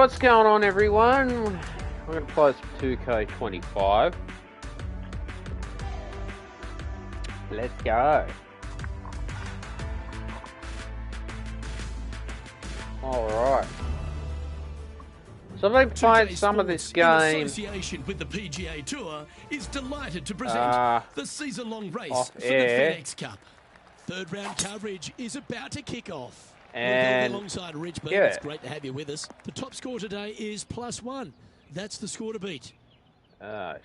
what's going on, everyone? I'm going to play some 2K25. Let's go. Alright. So I've been playing some of this game. In association with the PGA Tour is delighted to present the season-long race for the FedEx Cup. Third round coverage is about to kick off. And alongside Rich Burton, it's great to have you with us. The top score today is +1. That's the score to beat.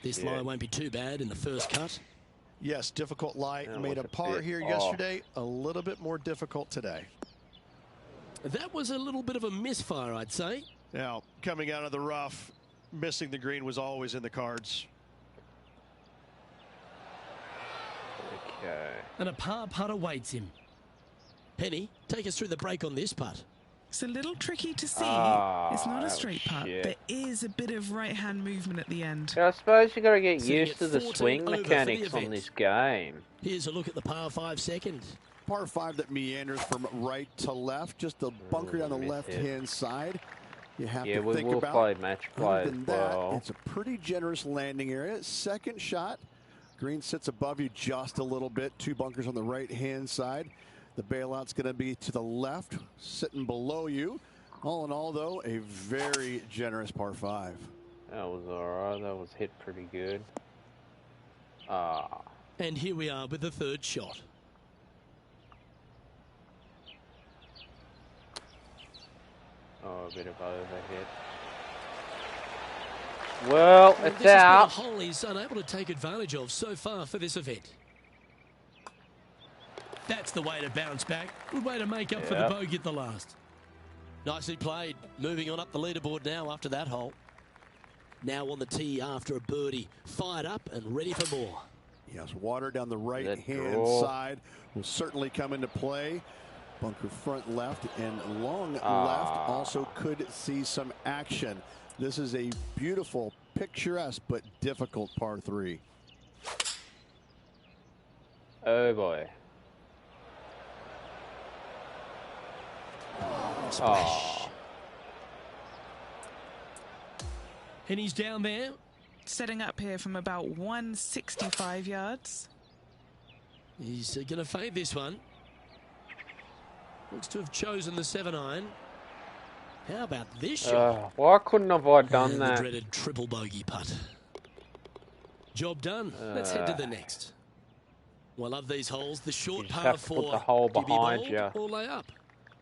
This lie won't be too bad in the first cut. Yes, difficult lie. Made a par here yesterday. A little bit more difficult today. That was a little bit of a misfire, I'd say. Now, coming out of the rough, missing the green was always in the cards. Okay. And a par putt awaits him. Penny, take us through the break on this putt. It's a little tricky to see. It's not a straight putt. There is a bit of right-hand movement at the end. Yeah, I suppose you got to get used to the swing mechanics on this game. Here's a look at the par 5 second. Par 5 that meanders from right to left, just a bunker down the left-hand side. You have to think about. Play match play as well. It's a pretty generous landing area. Second shot, green sits above you just a little bit. 2 bunkers on the right-hand side. The bailout's going to be to the left, sitting below you. All in all, though, a very generous par 5. That was alright. That was hit pretty good. And here we are with the third shot. Oh, a bit of overhit. Well, it's out. This is a hole he's unable to take advantage of so far for this event. That's the way to bounce back. Good way to make up for the bogey at the last. Nicely played. Moving on up the leaderboard now after that hole. Now on the tee after a birdie. Fired up and ready for more. Yes, water down the right-hand side will certainly come into play. Bunker front left and long left also could see some action. This is a beautiful, picturesque, but difficult par 3. Oh, boy. Splash. And he's down there. Setting up here from about 165 yards. He's going to fade this one. Looks to have chosen the 7-iron. How about this shot? Why couldn't have I done that? The dreaded triple bogey putt. Job done. Let's head to the next. Well, I love these holes. The short par 4. Put the hole behind you. Or lay up.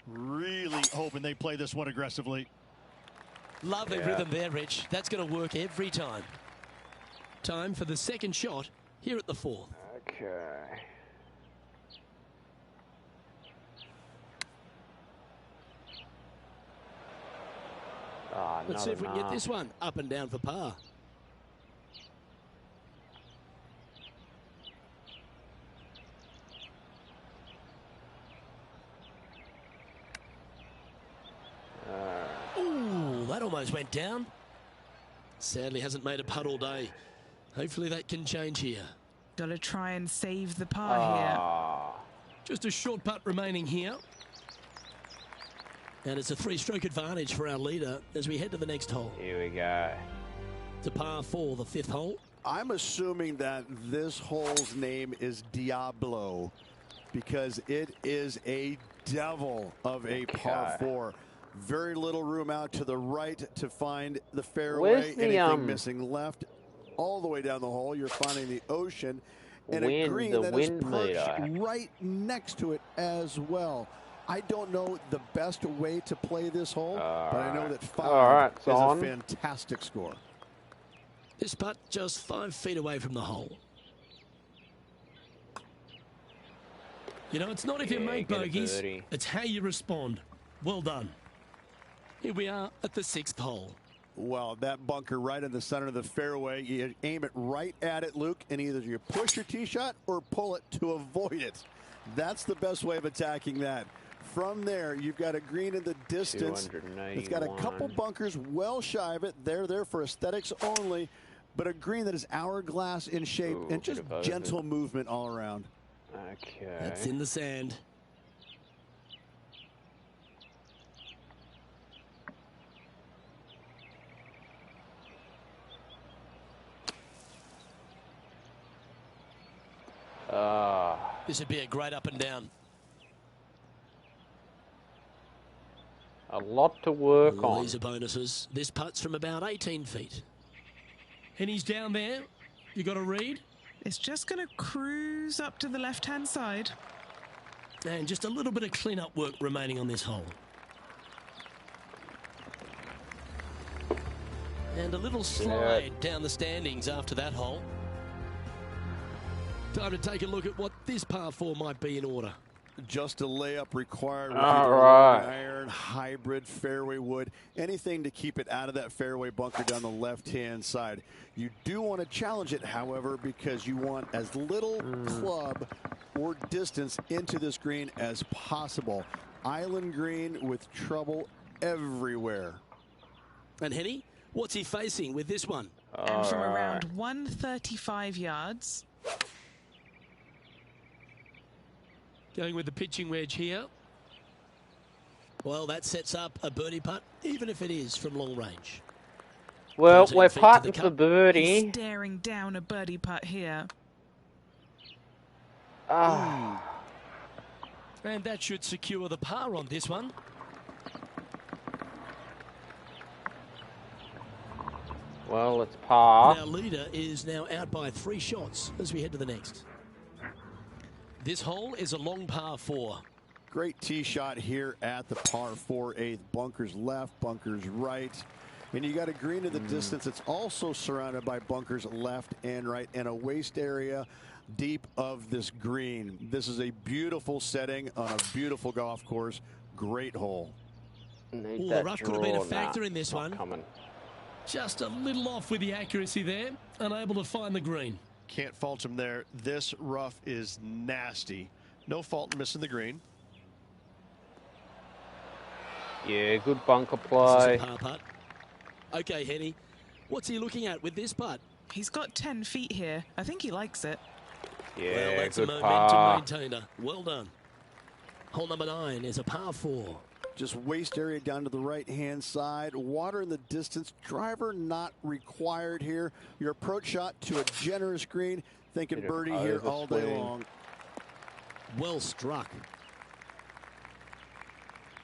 Really hoping they play this one aggressively. Lovely rhythm there, Rich. That's going to work every time. Time for the second shot here at the 4th. Okay. Let's see if we can get this one up and down for par. Ooh, that almost went down. Sadly hasn't made a putt all day. Hopefully that can change here. Got to try and save the par here. Just a short putt remaining here. And it's a 3-stroke advantage for our leader as we head to the next hole. Here we go. To par 4, the 5th hole. I'm assuming that this hole's name is Diablo because it is a devil of a par 4. Very little room out to the right to find the fairway. Anything missing left. All the way down the hole, you're finding the ocean and a green that is perched right next to it as well. I don't know the best way to play this hole, but I know that 5 is a fantastic score. This putt just 5 feet away from the hole. You know, it's not if you make bogeys, it's how you respond. Well done. Here we are at the 6th hole. Well, that bunker right in the center of the fairway, you aim it right at it, Luke, and either you push your tee shot or pull it to avoid it. That's the best way of attacking that. From there, you've got a green in the distance. It's got a couple bunkers well shy of it. They're there for aesthetics only, but a green that is hourglass in shape and just gentle movement all around. Okay. That's in the sand. This would be a great up and down. A lot to work on. These are bonuses. This putt's from about 18 feet. And he's down there. You got a read? It's just going to cruise up to the left-hand side. And just a little bit of clean-up work remaining on this hole. And a little slide down the standings after that hole. Time to take a look at what this par 4 might be in order. Just a layup required with All either right. iron, hybrid, fairway wood, anything to keep it out of that fairway bunker down the left-hand side. You do want to challenge it, however, because you want as little club or distance into this green as possible. Island green with trouble everywhere. And Henny, what's he facing with this one? And from around 135 yards. Going with the pitching wedge here. Well, that sets up a birdie putt, even if it is from long range. Well, we're putting for birdie. He's staring down a birdie putt here. And that should secure the par on this one. Well, it's par. Our leader is now out by 3 shots as we head to the next. This hole is a long par 4. Great tee shot here at the par 4 8th. Bunkers left, bunkers right. And you got a green to the distance. It's also surrounded by bunkers left and right and a waste area deep of this green. This is a beautiful setting on a beautiful golf course. Great hole. The rough could have been a factor in this one. Just a little off with the accuracy there. Unable to find the green. Can't fault him there. This rough is nasty. No fault in missing the green. Yeah, good bunker play. This is a par putt. Okay, Henny, what's he looking at with this putt? He's got 10 feet here. I think he likes it. Yeah, well, that's good a par. momentum maintainer. Well done. Hole number 9 is a par 4. Just waste area down to the right-hand side. Water in the distance. Driver not required here. Your approach shot to a generous green. Thinking birdie here all day long. Well struck.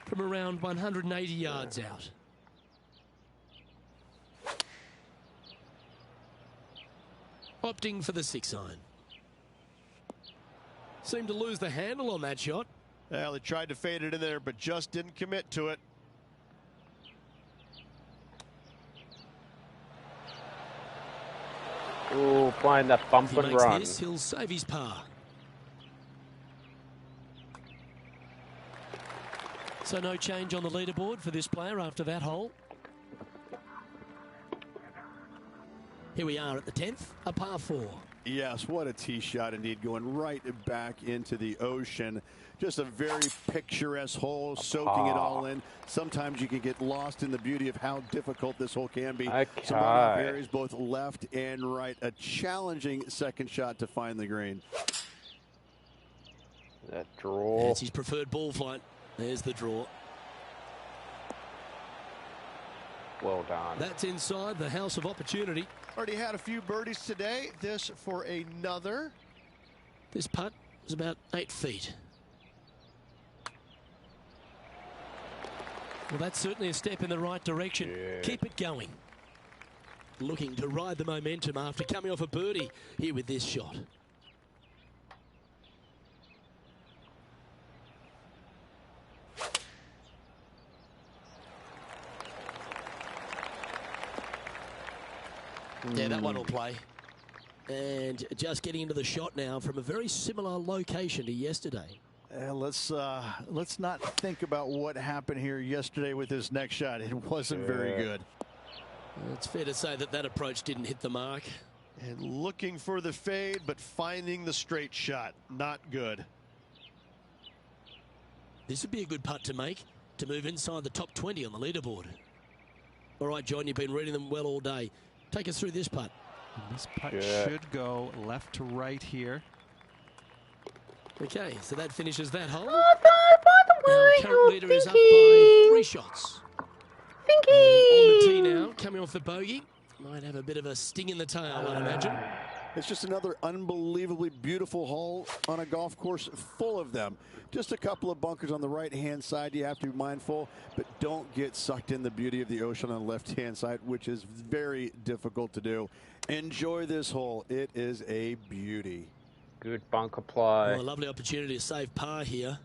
From around 180 yards out. Opting for the 6-iron. Seemed to lose the handle on that shot. Well, he tried to fade it in there, but just didn't commit to it. Oh, playing that bump and run. This, he'll save his par. So no change on the leaderboard for this player after that hole. Here we are at the 10th, a par 4. Yes, what a tee shot indeed, going right back into the ocean. Just a very picturesque hole, soaking it all in. Sometimes you can get lost in the beauty of how difficult this hole can be. Some varies both left and right. A challenging second shot to find the green. That draw. That's his preferred ball flight. There's the draw. Well done. That's inside the house of opportunity. Already had a few birdies today. This for another. This putt is about 8 feet. Well, that's certainly a step in the right direction. Yeah. Keep it going. Looking to ride the momentum after coming off a birdie here with this shot. Yeah, that one will play. And just getting into the shot now from a very similar location to yesterday. Let's not think about what happened here yesterday with this next shot. It wasn't very good. It's fair to say that that approach didn't hit the mark. And looking for the fade, but finding the straight shot. Not good. This would be a good putt to make to move inside the top 20 on the leaderboard. All right, John, you've been reading them well all day. Take us through this putt. And this putt should go left to right here. Okay, so that finishes that hole. Oh, no, by the way, Our current leader is up by 3 shots. Thinky! On the tee now, coming off the bogey. Might have a bit of a sting in the tail, I'd imagine. It's just another unbelievably beautiful hole on a golf course full of them. Just a couple of bunkers on the right-hand side you have to be mindful, but don't get sucked in the beauty of the ocean on the left-hand side, which is very difficult to do. Enjoy this hole. It is a beauty. Good bunker play. Oh, a lovely opportunity to save par here.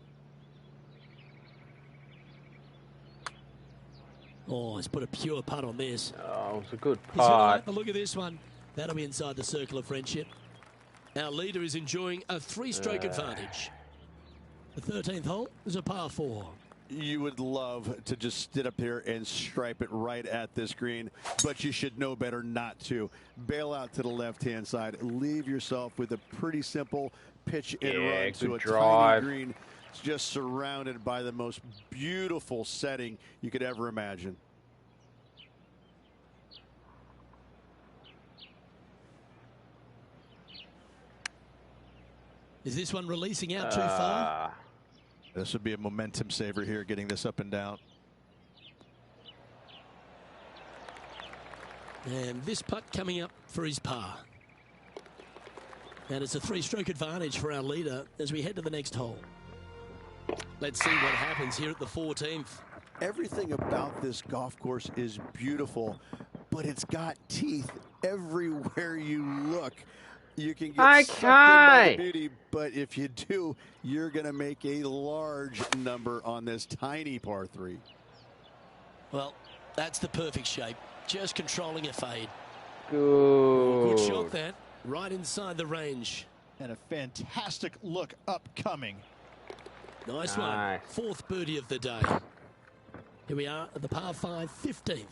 Oh, he's put a pure putt on this. Oh, it was a good He's going to putt. like the look of this one. That'll be inside the circle of friendship. Our leader is enjoying a 3-stroke advantage. The 13th hole is a par 4. You would love to just sit up there and stripe it right at this green, but you should know better not to. Bail out to the left-hand side. Leave yourself with a pretty simple pitch and run to a tiny green. It's just surrounded by the most beautiful setting you could ever imagine. Is this one releasing out too far? This would be a momentum saver here, getting this up and down. And this putt coming up for his par. And it's a 3-stroke advantage for our leader as we head to the next hole. Let's see what happens here at the 14th. Everything about this golf course is beautiful, but it's got teeth everywhere you look. You can get sucked in by the beauty, but if you do, you're going to make a large number on this tiny par 3. Well, that's the perfect shape. Just controlling a fade. Good. Good shot that. Right inside the range. And a fantastic look upcoming. Nice one. 4th birdie of the day. Here we are at the par 5, 15th.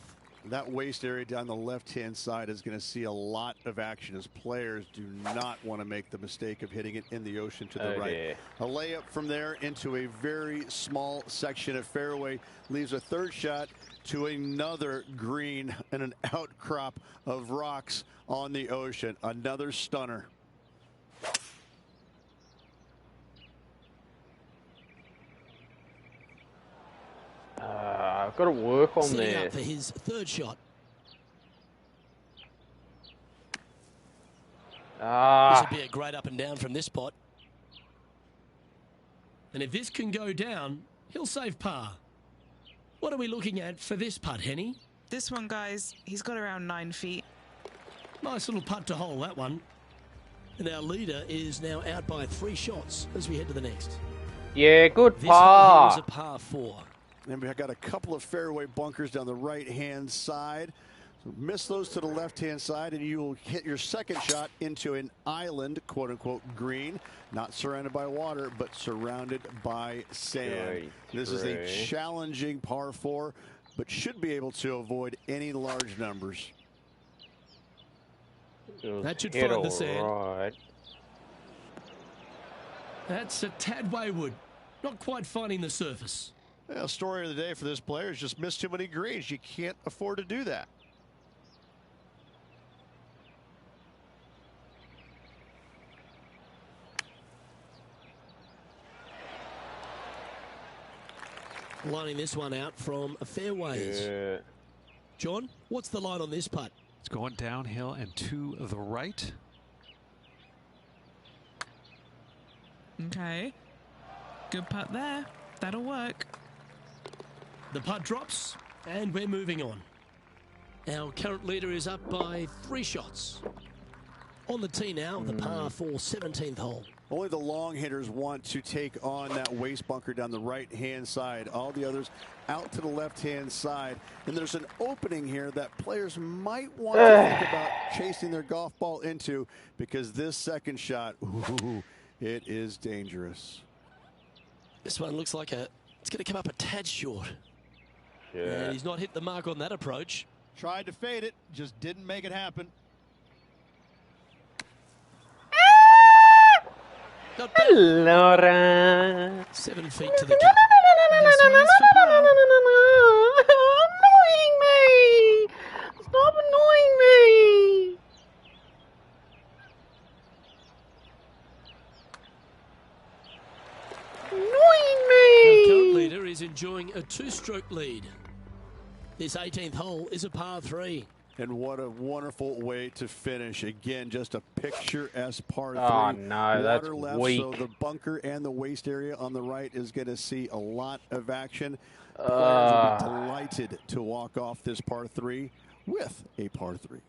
That waist area down the left-hand side is going to see a lot of action as players do not want to make the mistake of hitting it in the ocean to the right. Yeah. A layup from there into a very small section of fairway leaves a 3rd shot to another green and an outcrop of rocks on the ocean. Another stunner. I've got to work on Setting up this. for his 3rd shot. This would be a great up and down from this spot. And if this can go down, he'll save par. What are we looking at for this putt, Henny? This one, guys, he's got around 9 feet. Nice little putt to hole, that one. And our leader is now out by 3 shots as we head to the next. Yeah, good This one here is par. a par 4. And we've got a couple of fairway bunkers down the right-hand side. So miss those to the left-hand side, and you will hit your 2nd shot into an island, quote-unquote, green. Not surrounded by water, but surrounded by sand. This is a challenging par 4, but should be able to avoid any large numbers. That should find the sand. Right. That's a tad wayward. Not quite finding the surface. Well, story of the day for this player is just missed too many greens. You can't afford to do that. Lining this one out from a fair ways. Yeah. John, what's the line on this putt? It's going downhill and to the right. Okay. Good putt there. That'll work. The putt drops, and we're moving on. Our current leader is up by 3 shots. On the tee now, the par 4 17th hole. Only the long hitters want to take on that waist bunker down the right-hand side. All the others out to the left-hand side. And there's an opening here that players might want to think about chasing their golf ball into, because this 2nd shot, ooh, it is dangerous. This one looks like it's going to come up a tad short. Yeah. And he's not hit the mark on that approach. Tried to fade it, just didn't make it happen. Not bad. Laura. 7 feet to the cap. This one is for par. Annoying me. Stop annoying me. Annoying me. Our current leader is enjoying a 2-stroke lead. This 18th hole is a par 3. And what a wonderful way to finish. Again, just a picturesque par 3. Oh, no, that's Water left, weak. so the bunker and the waist area on the right is going to see a lot of action. Players will be delighted to walk off this par 3 with a par 3.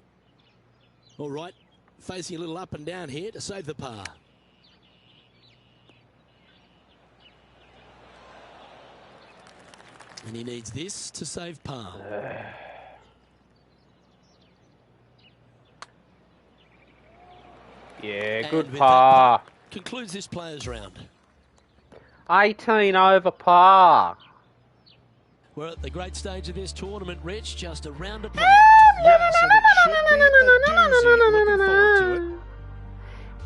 All right, facing a little up and down here to save the par. And he needs this to save par. Yeah, good And par. Concludes this players round. 18 over par. We're at the great stage of this tournament, Rich, just a round of play. Yes, and it should be a doozy. Looking forward to it.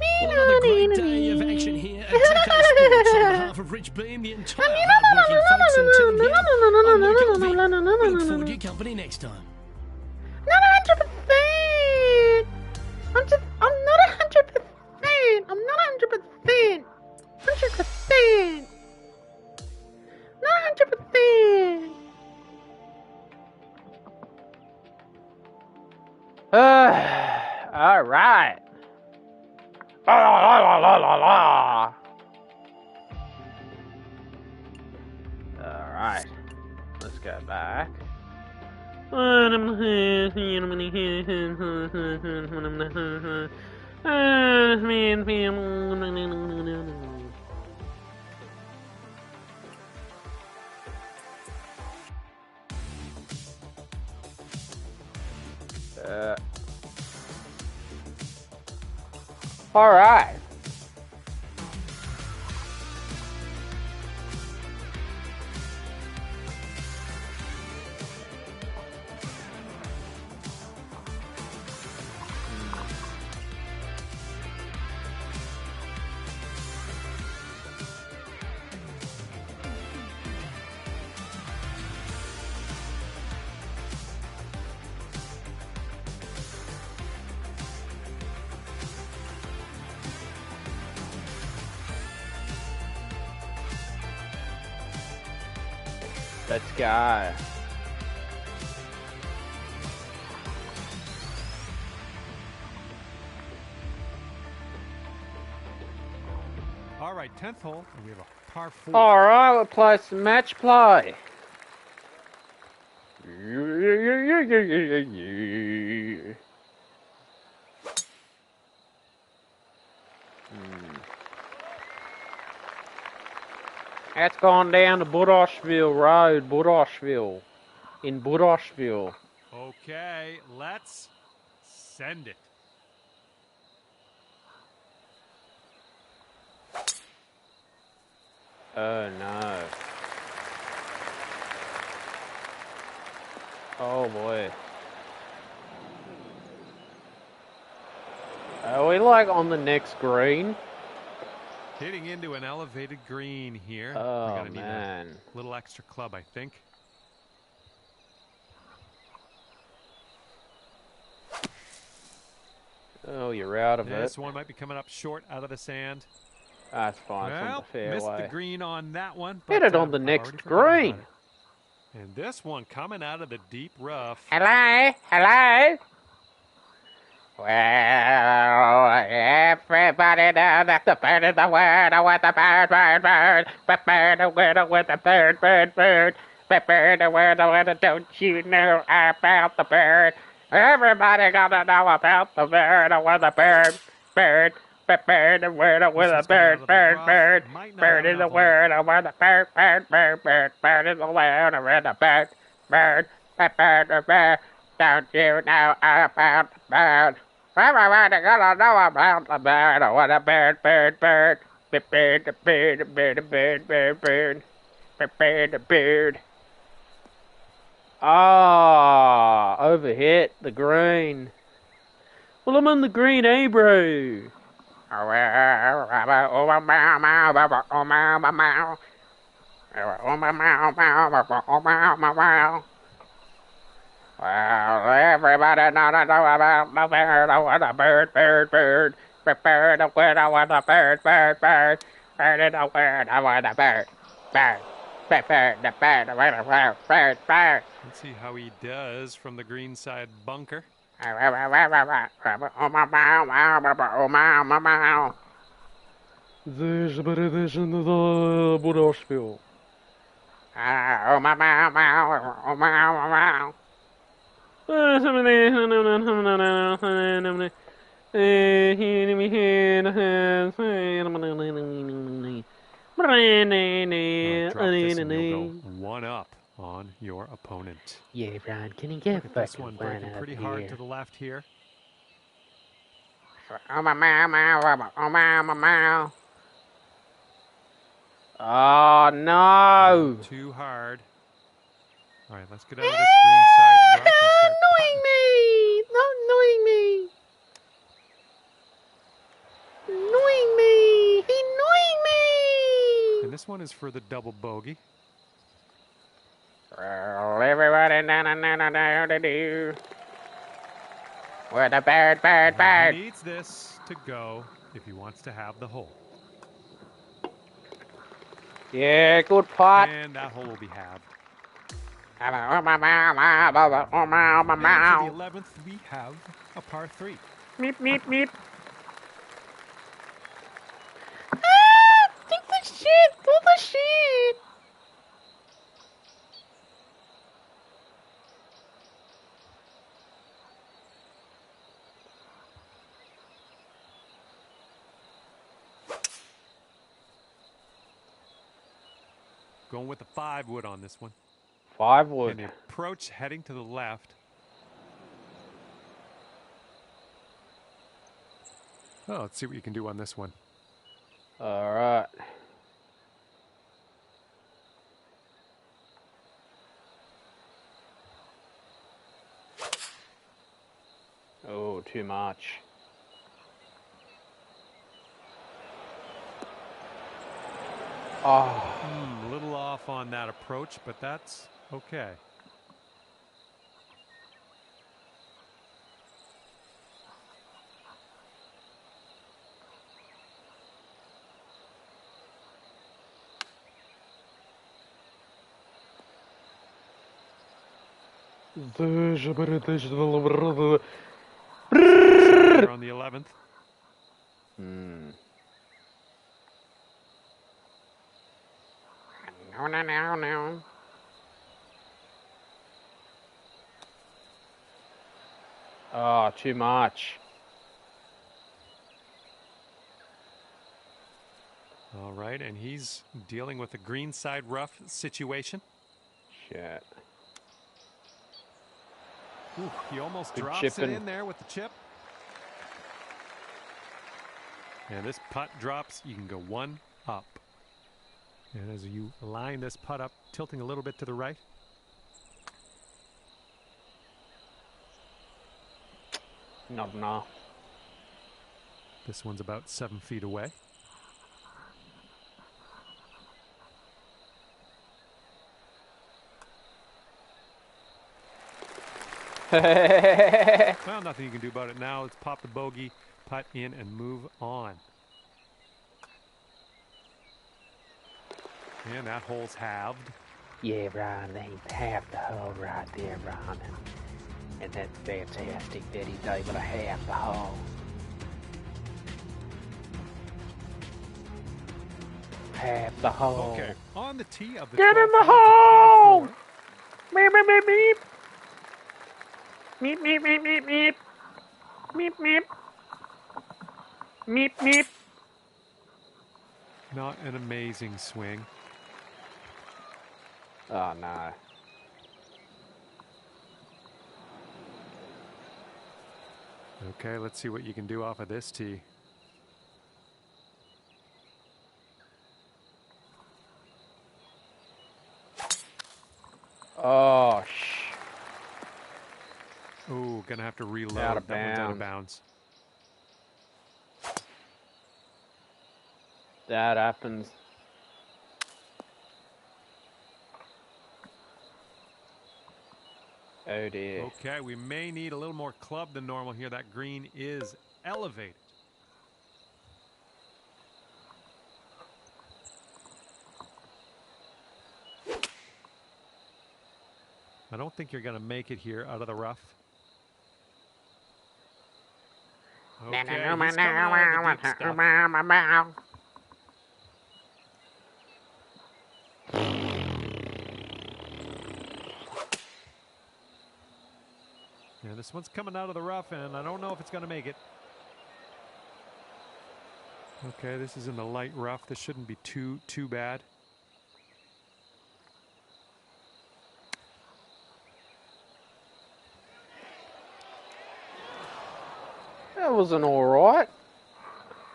Well, another great day of action here at Tico Sports. On behalf of Rich Beam, the entire hard-working folks and team here, I'm Luke Elvey. We look forward to your company next time. Not 100%. I'm not 100%. I'm not 100%. 100%. Not 100%. All right. La la la la la la. All right. Let's go back. All right. Let's go. All right, 10th hole, and we have a par 4. All right, we'll play some match play. That's gone down to Boodoshvile Road, Boodoshville. In Boodoshville. Okay, let's send it. Oh no. Oh boy. Are we like on the next green? Hitting into an elevated green here. Oh, we're gonna man. need a little extra club, I think. Oh, you're out of This it. one might be coming up short out of the sand. That's fine. It's on Well, the fairway. missed the green on that one. Hit it on the I've next already forgotten green. about it. And this one coming out of the deep rough. Hello? Hello? Well, everybody knows that the bird is the word. I want the bird, bird, bird. The bird, the word, I want the bird, bird, bird. The bird, the word, I want the don't you know about the bird? Everybody gotta know about the bird. I want the bird, bird. The bird, the word, I want the bird, bird, bird. Bird is the word, I want the bird, bird, bird, bird. Bird is the word, I want the bird, bird. The bird, the bird. Don't you know about the bird? Everybody gotta know about the bird. I want a bird, bird, bird. The bird, the bird, the bird, the bird, bird, bird. The bird, the bird. Ah, overhit the green. Well, I'm on the green, eh, bro? Well, everybody know about the bird. I want a bird, bird, bird. Bird, the word, I want a bird, bird, bird. Bird is the word, I want a bird, bird. Let's see how he does from the green side bunker. This Beginning of Boodoshvile. Oh my. Drop this and you'll go one up on your opponent. Yeah, Brian, can you get this one breaking pretty hard to the left here? Oh my. Oh no! Too hard. All right, let's get out of this green side rough and start annoying me! Not annoying me! Annoying me! Annoying me! And this one is for the double bogey. Well, everybody do. With a bird. He needs this to go if he wants to have the hole. Yeah, good pot. And that hole will be halved. And for the 11th, we have a par 3. Meep. Ah! Think the shit! Do the shit! Going with the 5 wood on this one. 5 wood. And the approach heading to the left. Oh, let's see what you can do on this one. All right. Oh, too much. Oh. A little off on that approach, but that's okay. On the 11th. No. Oh, too much. All right, and he's dealing with a green side rough situation. Shit. Ooh, he almost Good drops chipping. it in there with the chip. And this putt drops, you can go one up. And as you line this putt up, tilting a little bit to the right. Not enough. This one's about 7 feet away. Well, nothing you can do about it now. Let's pop the bogey, putt in, and move on. And that hole's halved. Yeah, Brian, they half the hole right there, Brian. And that's fantastic that he's able to half the hole. Half the hole. Okay, on the tee of the Get in the 12th hole! Meep, meep, meep, meep. Meep, meep, meep, meep, meep. Meep, meep. Meep, meep. Not an amazing swing. Oh, no. Okay, let's see what you can do off of this tee. Oh, Ooh, gonna have to reload. Out of That one's out of bounds. bounds. that happens. Oh, dear. Okay, we may need a little more club than normal here. That green is elevated. I don't think you're going to make it here out of the rough. Okay, he's coming out of the deep stuff. Yeah, this one's coming out of the rough, and I don't know if it's going to make it. Okay, this is in the light rough. This shouldn't be too bad. That wasn't all right.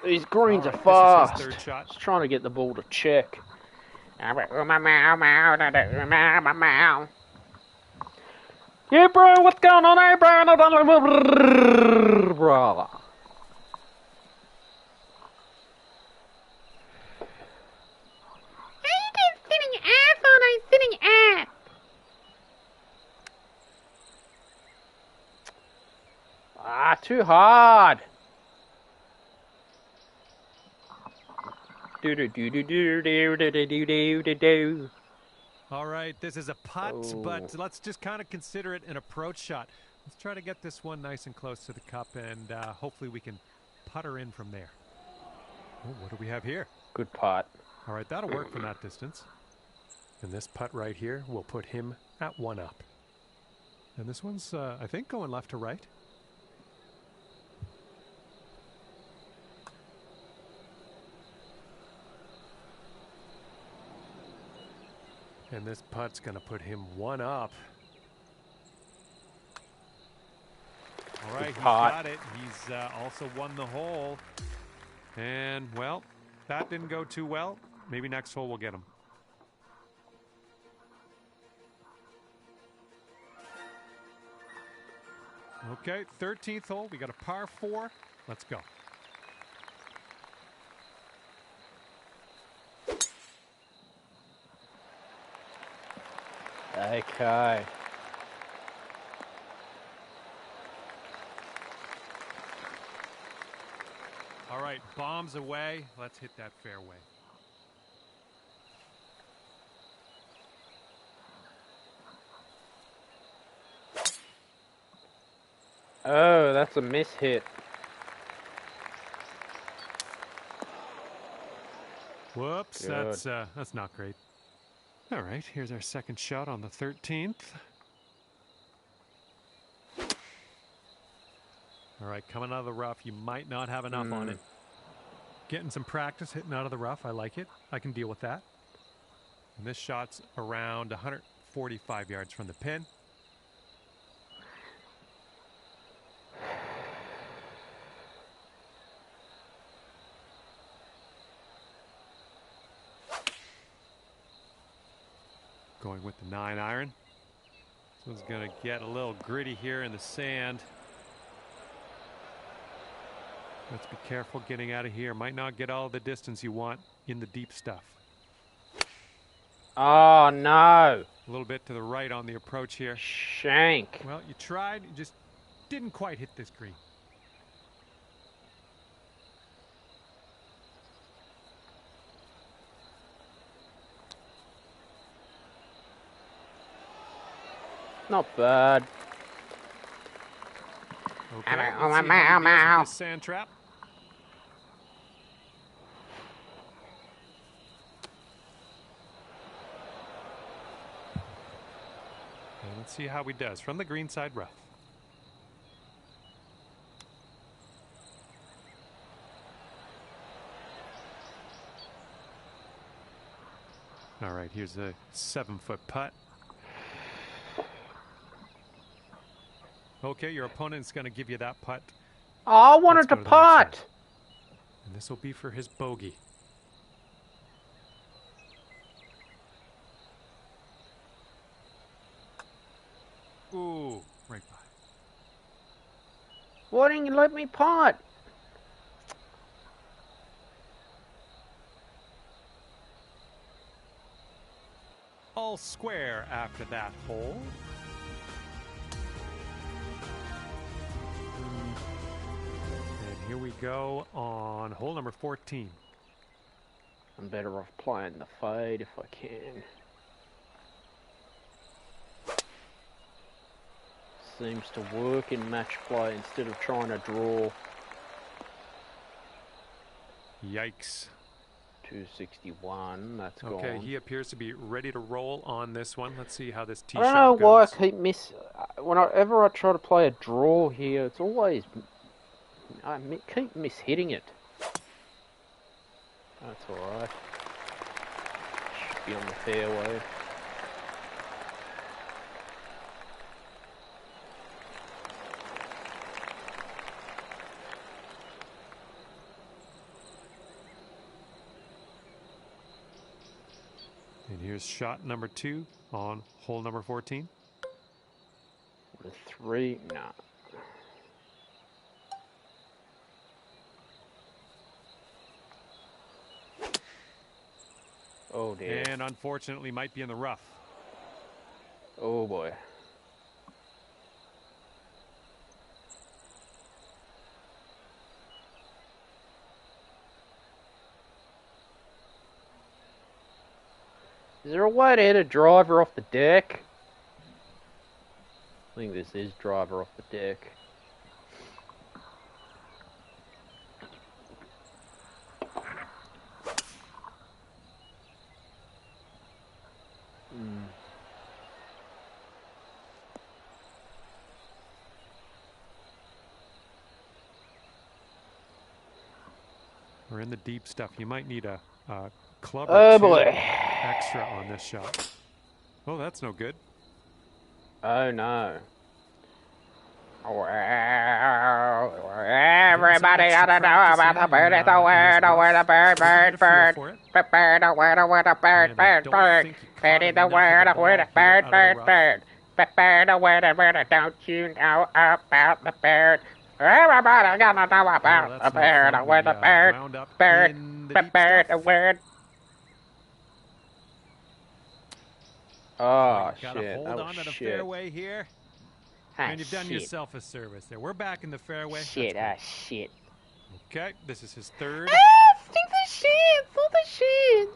These greens All are right, fast. this is his third shot. Just trying to get the ball to check. Yeah, bro, what's going on, eh, bro? Brother. Ah, too hard. Do. All right, this is a putt, but let's just kind of consider it an approach shot. Let's try to get this one nice and close to the cup, and hopefully we can putter in from there. Oh, what do we have here? Good putt. All right, that'll work from that distance. And this putt right here will put him at 1 up. And this one's, I think, going left to right. And this putt's going to put him 1 up. All right, he's got it. He's also won the hole. And, well, that didn't go too well. Maybe next hole we'll get him. Okay, 13th hole. We got a par 4. Let's go. Okay. All right, bombs away. Let's hit that fairway. Oh, that's a miss hit. Whoops, that's not great. All right, here's our second shot on the 13th. All right, coming out of the rough, you might not have enough on it. Getting some practice hitting out of the rough, I like it. I can deal with that. And this shot's around 145 yards from the pin. Going with the 9-iron. This one's going to get a little gritty here in the sand. Let's be careful getting out of here. Might not get all the distance you want in the deep stuff. Oh, no. A little bit to the right on the approach here. Shank. Well, you tried. You just didn't quite hit this green. Not bad. Okay, let's see how he deals with this sand trap. And let's see how he does from the green side rough. All right, here's a 7-foot putt. Okay, your opponent's going to give you that putt. Oh, I wanted to putt. And this will be for his bogey. Ooh, right by. Why didn't you let me putt? All square after that hole. And here we go on hole number 14. I'm better off playing the fade if I can. seems to work in match play instead of trying to draw. Yikes. 261, that's gone. Okay, he appears to be ready to roll on this one. Let's see how this tee I shot don't know why I goes. keep whenever I try to play a draw here, it's always... I keep mishitting it. That's alright. Should be on the fairway. And here's shot number 2 on hole number 14. What a 3? Nah. Oh dear. And unfortunately might be in the rough. Oh boy. Is there a way to hit a driver off the deck? I think this is driver off the deck. We're in the deep stuff. You might need a club Oh or 2 boy. extra on this shot. Oh, that's no good. Oh no. Everybody ought to know about the bird, the word, the word, the bird, bird, bird. Bird, the word, the word, the bird, bird, bird. Betty, the word, the word, the bird, bird, bird. Bird, the word, the word, don't you know about the bird? Everybody gotta know about the bird, the word, the bird, bird, bird, the word. Oh shit, gotta hold that on was to the shit. fairway here. And you've done yourself a service there. We're back in the fairway. Shit, shit. Okay, this is his third. Stick the shit, stick the shit.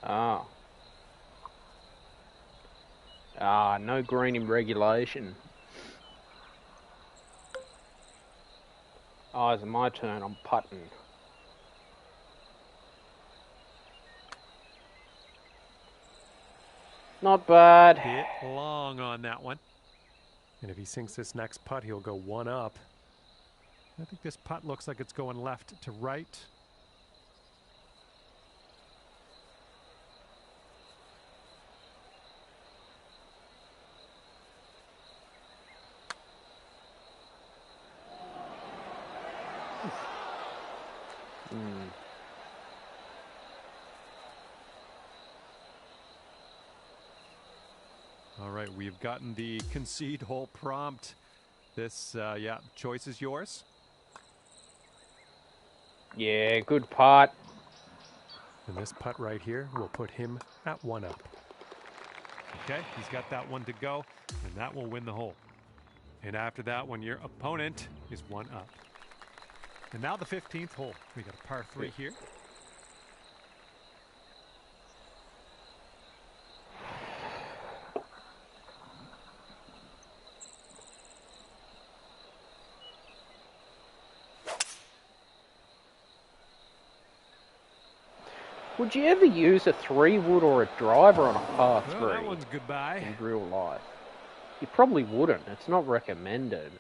Oh. Ah, no green in regulation. Oh, it's my turn. I'm putting. Not bad. Bit long on that one. And if he sinks this next putt, he'll go 1 up. I think this putt looks like it's going left to right. All right, we've gotten the concede hole prompt. This, yeah, choice is yours. Yeah, good putt. And this putt right here will put him at 1 up. Okay, he's got that one to go, and that will win the hole. And after that one, your opponent is 1 up. And now the 15th hole. We got a par 3 here. Would you ever use a 3-wood or a driver on a par 3? Well, that one's goodbye. In real life? You probably wouldn't. It's not recommended.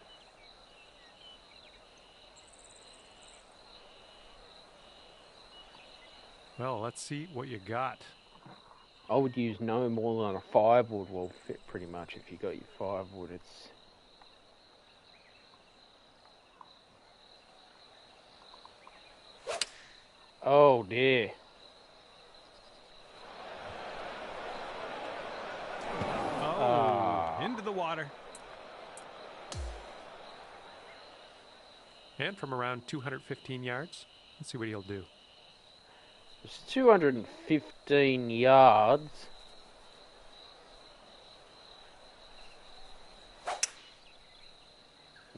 Well, let's see what you got. I would use no more than a 5-wood. Will fit pretty much if you got your 5-wood. It's... Oh dear. Into the water. And from around 215 yards, let's see what he'll do. It's 215 yards.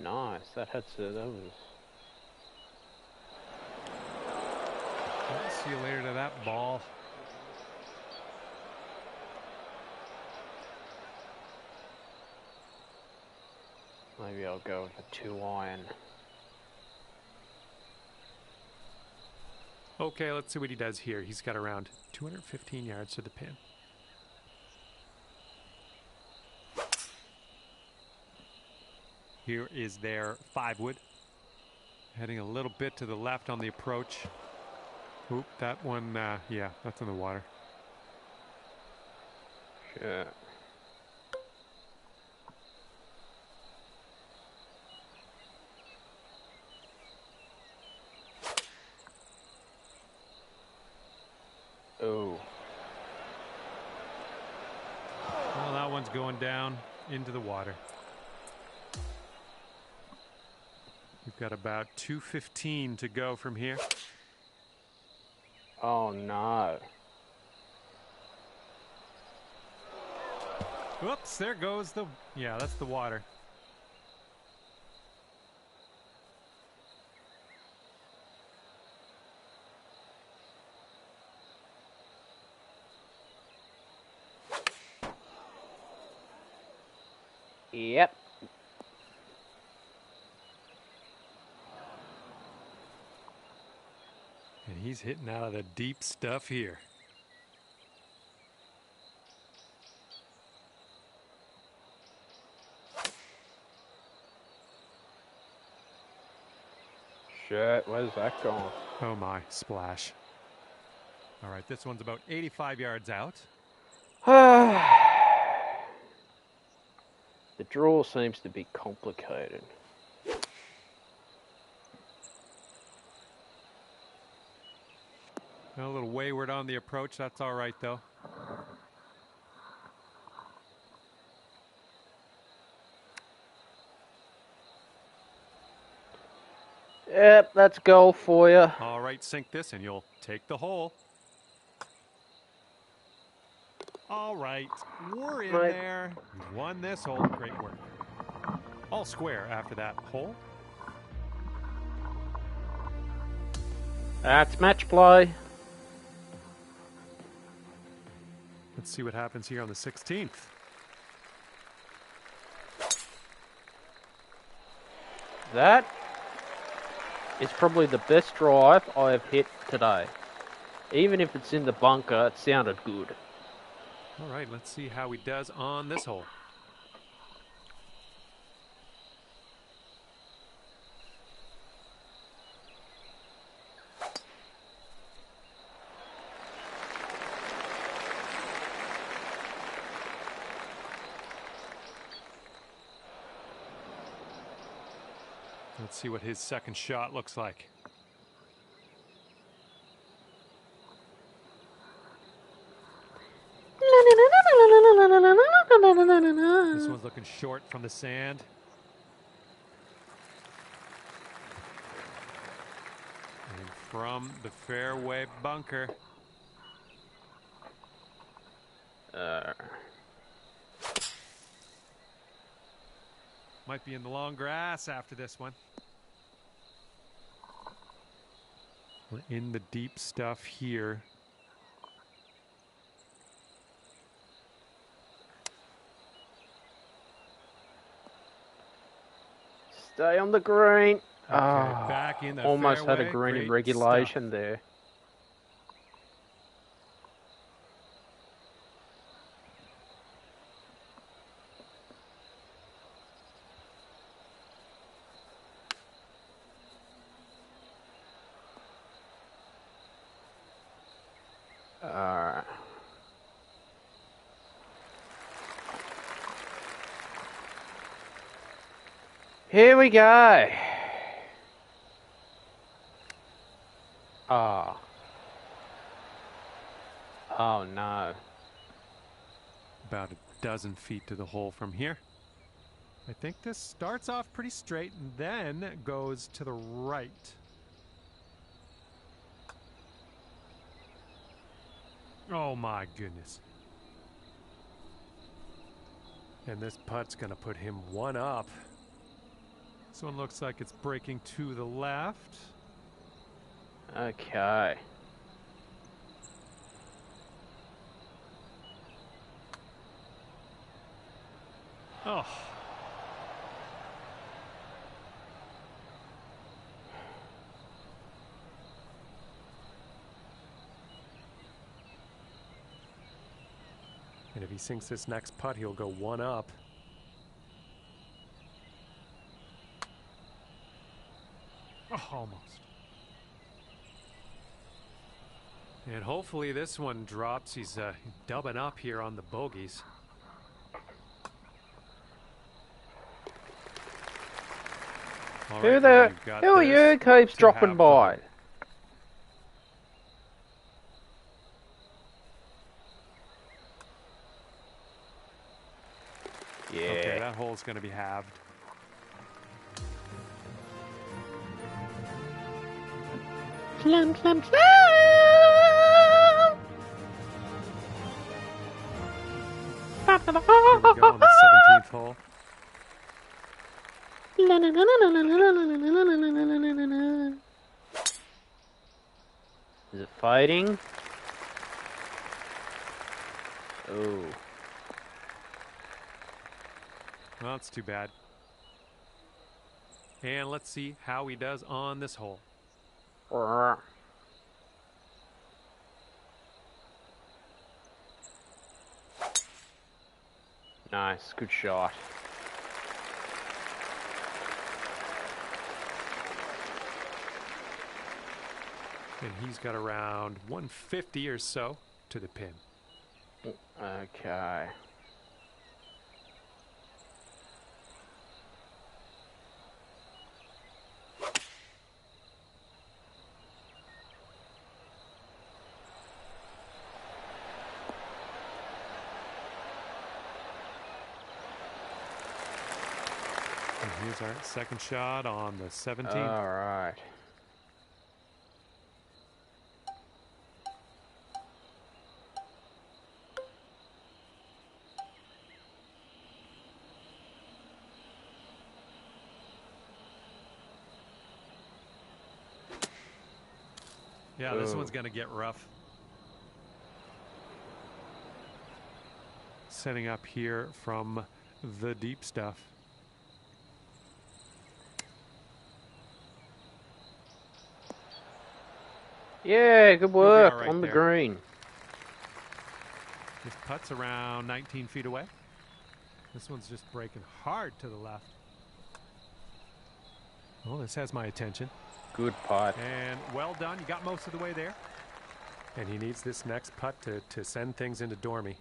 Nice, that was... I'll see you later to that ball. Maybe I'll go with a 2-iron. Okay, let's see what he does here. He's got around 215 yards to the pin. Here is their 5-wood. Heading a little bit to the left on the approach. Oop, that one, yeah, that's in the water. Sure. Oh. Well, that one's going down into the water. We've got about 215 to go from here. Oh no. Whoops, there goes the... Yeah, that's the water. Yep. And he's hitting out of the deep stuff here. Shit, where's that going? Oh my, splash. All right, this one's about 85 yards out. The draw seems to be complicated. A little wayward on the approach, that's all right though. Yep, that's goal for you. All right, sink this and you'll take the hole. All right, we're in there. You've won this hole. Great work. All square after that hole. That's match play. Let's see what happens here on the 16th. That is probably the best drive I have hit today. Even if it's in the bunker, it sounded good. All right, let's see how he does on this hole. Let's see what his second shot looks like. This one's looking short from the sand. And from the fairway bunker. Might be in the long grass after this one. We're in the deep stuff here. Stay on the green. Okay, back in the almost fairway. had a green in Great regulation stuff. there. Alright. Here we go. Ah. Oh no. About a dozen feet to the hole from here. I think this starts off pretty straight and then goes to the right. Oh my goodness. And this putt's going to put him one up. This one looks like it's breaking to the left. Okay. Oh. And if he sinks this next putt, he'll go one up. Oh, almost. And hopefully this one drops. He's dubbing up here on the bogeys. All Who right, are you keeps dropping by? Yeah. Okay, that hole's going to be halved. Slam, slam, slam! Here we go on the 17th hole. Is it fighting? Oh. Well, that's too bad. And let's see how he does on this hole. Nice, good shot. And he's got around 150 or so to the pin. Okay. And here's our second shot on the 17th. All right. Yeah, this one's going to get rough. Setting up here from the deep stuff. Yeah, good work right on the there. green. This putt's around 19 feet away. This one's just breaking hard to the left. Oh, this has my attention. Good putt. And well done. You got most of the way there. And he needs this next putt to send things into Dormy.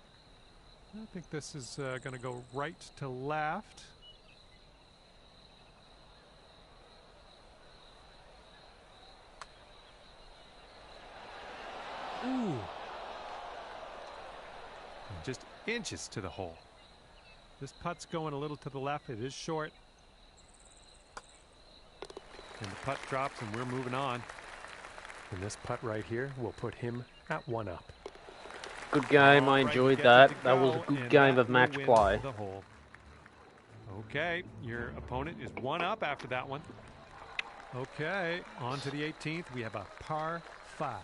I think this is going to go right to left. Ooh. And just inches to the hole. This putt's going a little to the left. It is short. And the putt drops and we're moving on. And this putt right here will put him at one up. Good game. I enjoyed that. That was a good game of match play. The hole. Okay, your opponent is one up after that one. Okay, on to the 18th. We have a par 5.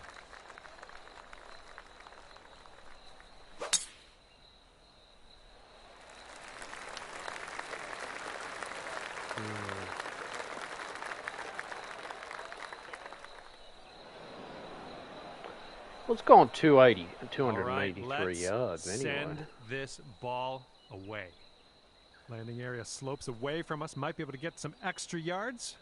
Well, it's gone 283 right, yards anyway. Send this ball away. Landing area slopes away from us. Might be able to get some extra yards.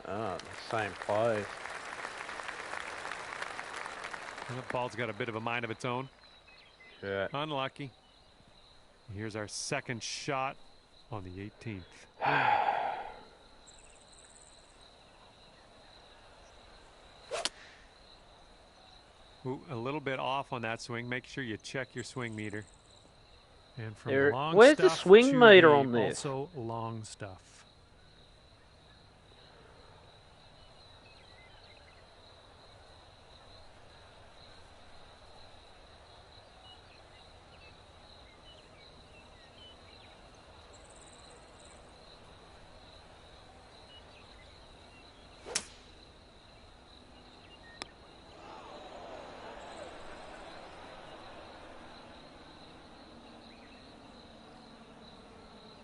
Ah, the same place. And the ball's got a bit of a mind of its own. Yeah. Unlucky. Here's our second shot on the 18th. Ooh, a little bit off on that swing. Make sure you check your swing meter. And from long where's the stuff swing to meter the on this? Also long stuff.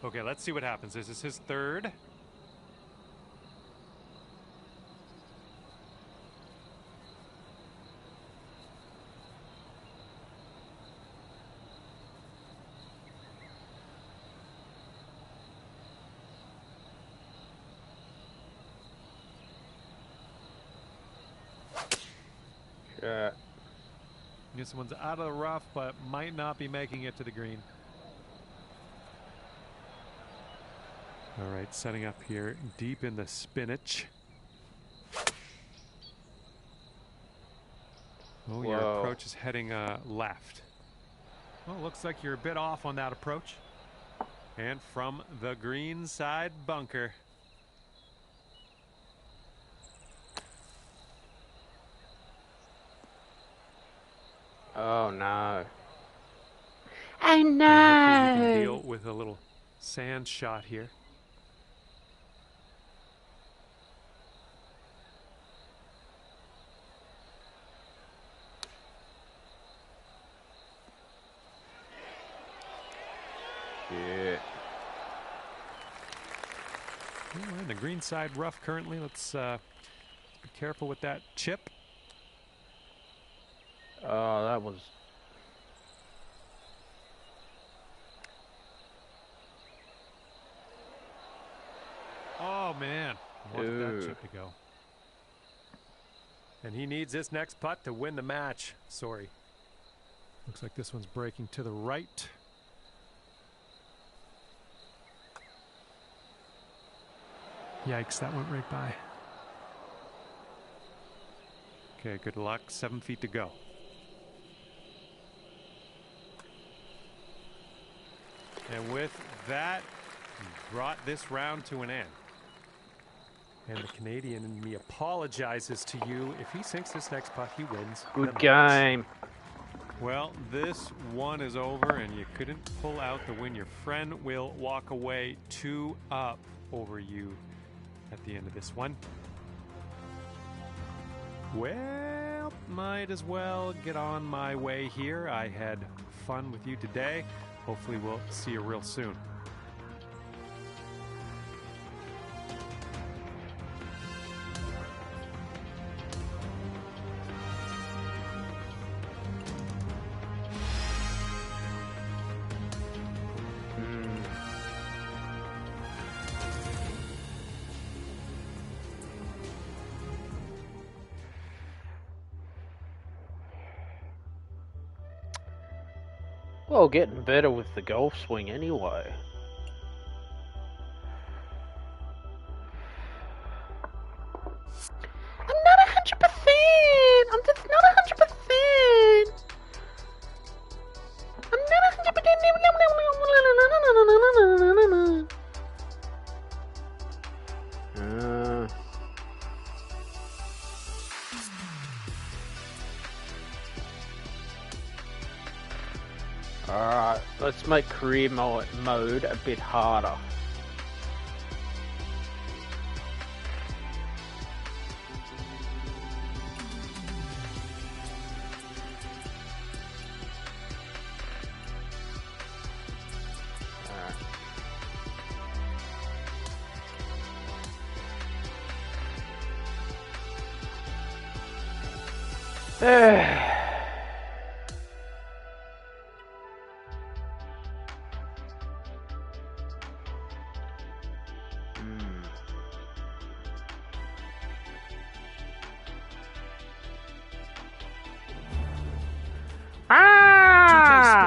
Okay, let's see what happens. This is his third. Yeah. This one's out of the rough, but might not be making it to the green. All right, setting up here deep in the spinach. Oh, your approach is heading left. Well, looks like you're a bit off on that approach. And from the green side bunker. Oh no. I know. Hopefully we can deal with a little sand shot here. Yeah. We're in the green side rough currently. Let's be careful with that chip. Oh, that was... Oh, man. Wanted that chip to go. And he needs this next putt to win the match. Sorry. Looks like this one's breaking to the right. Yikes, that went right by. Okay, good luck. 7 feet to go. And with that, brought this round to an end. And the Canadian in me apologizes to you. If he sinks this next putt, he wins. Good game. Well, this one is over, and you couldn't pull out the win. Your friend will walk away 2 up over you at the end of this one. Well, might as well get on my way here. I had fun with you today. Hopefully we'll see you real soon. Well, getting better with the golf swing anyway. I'm not 100%. I'm just not 100%. I'm not 100%. Alright, let's make career mode a bit harder.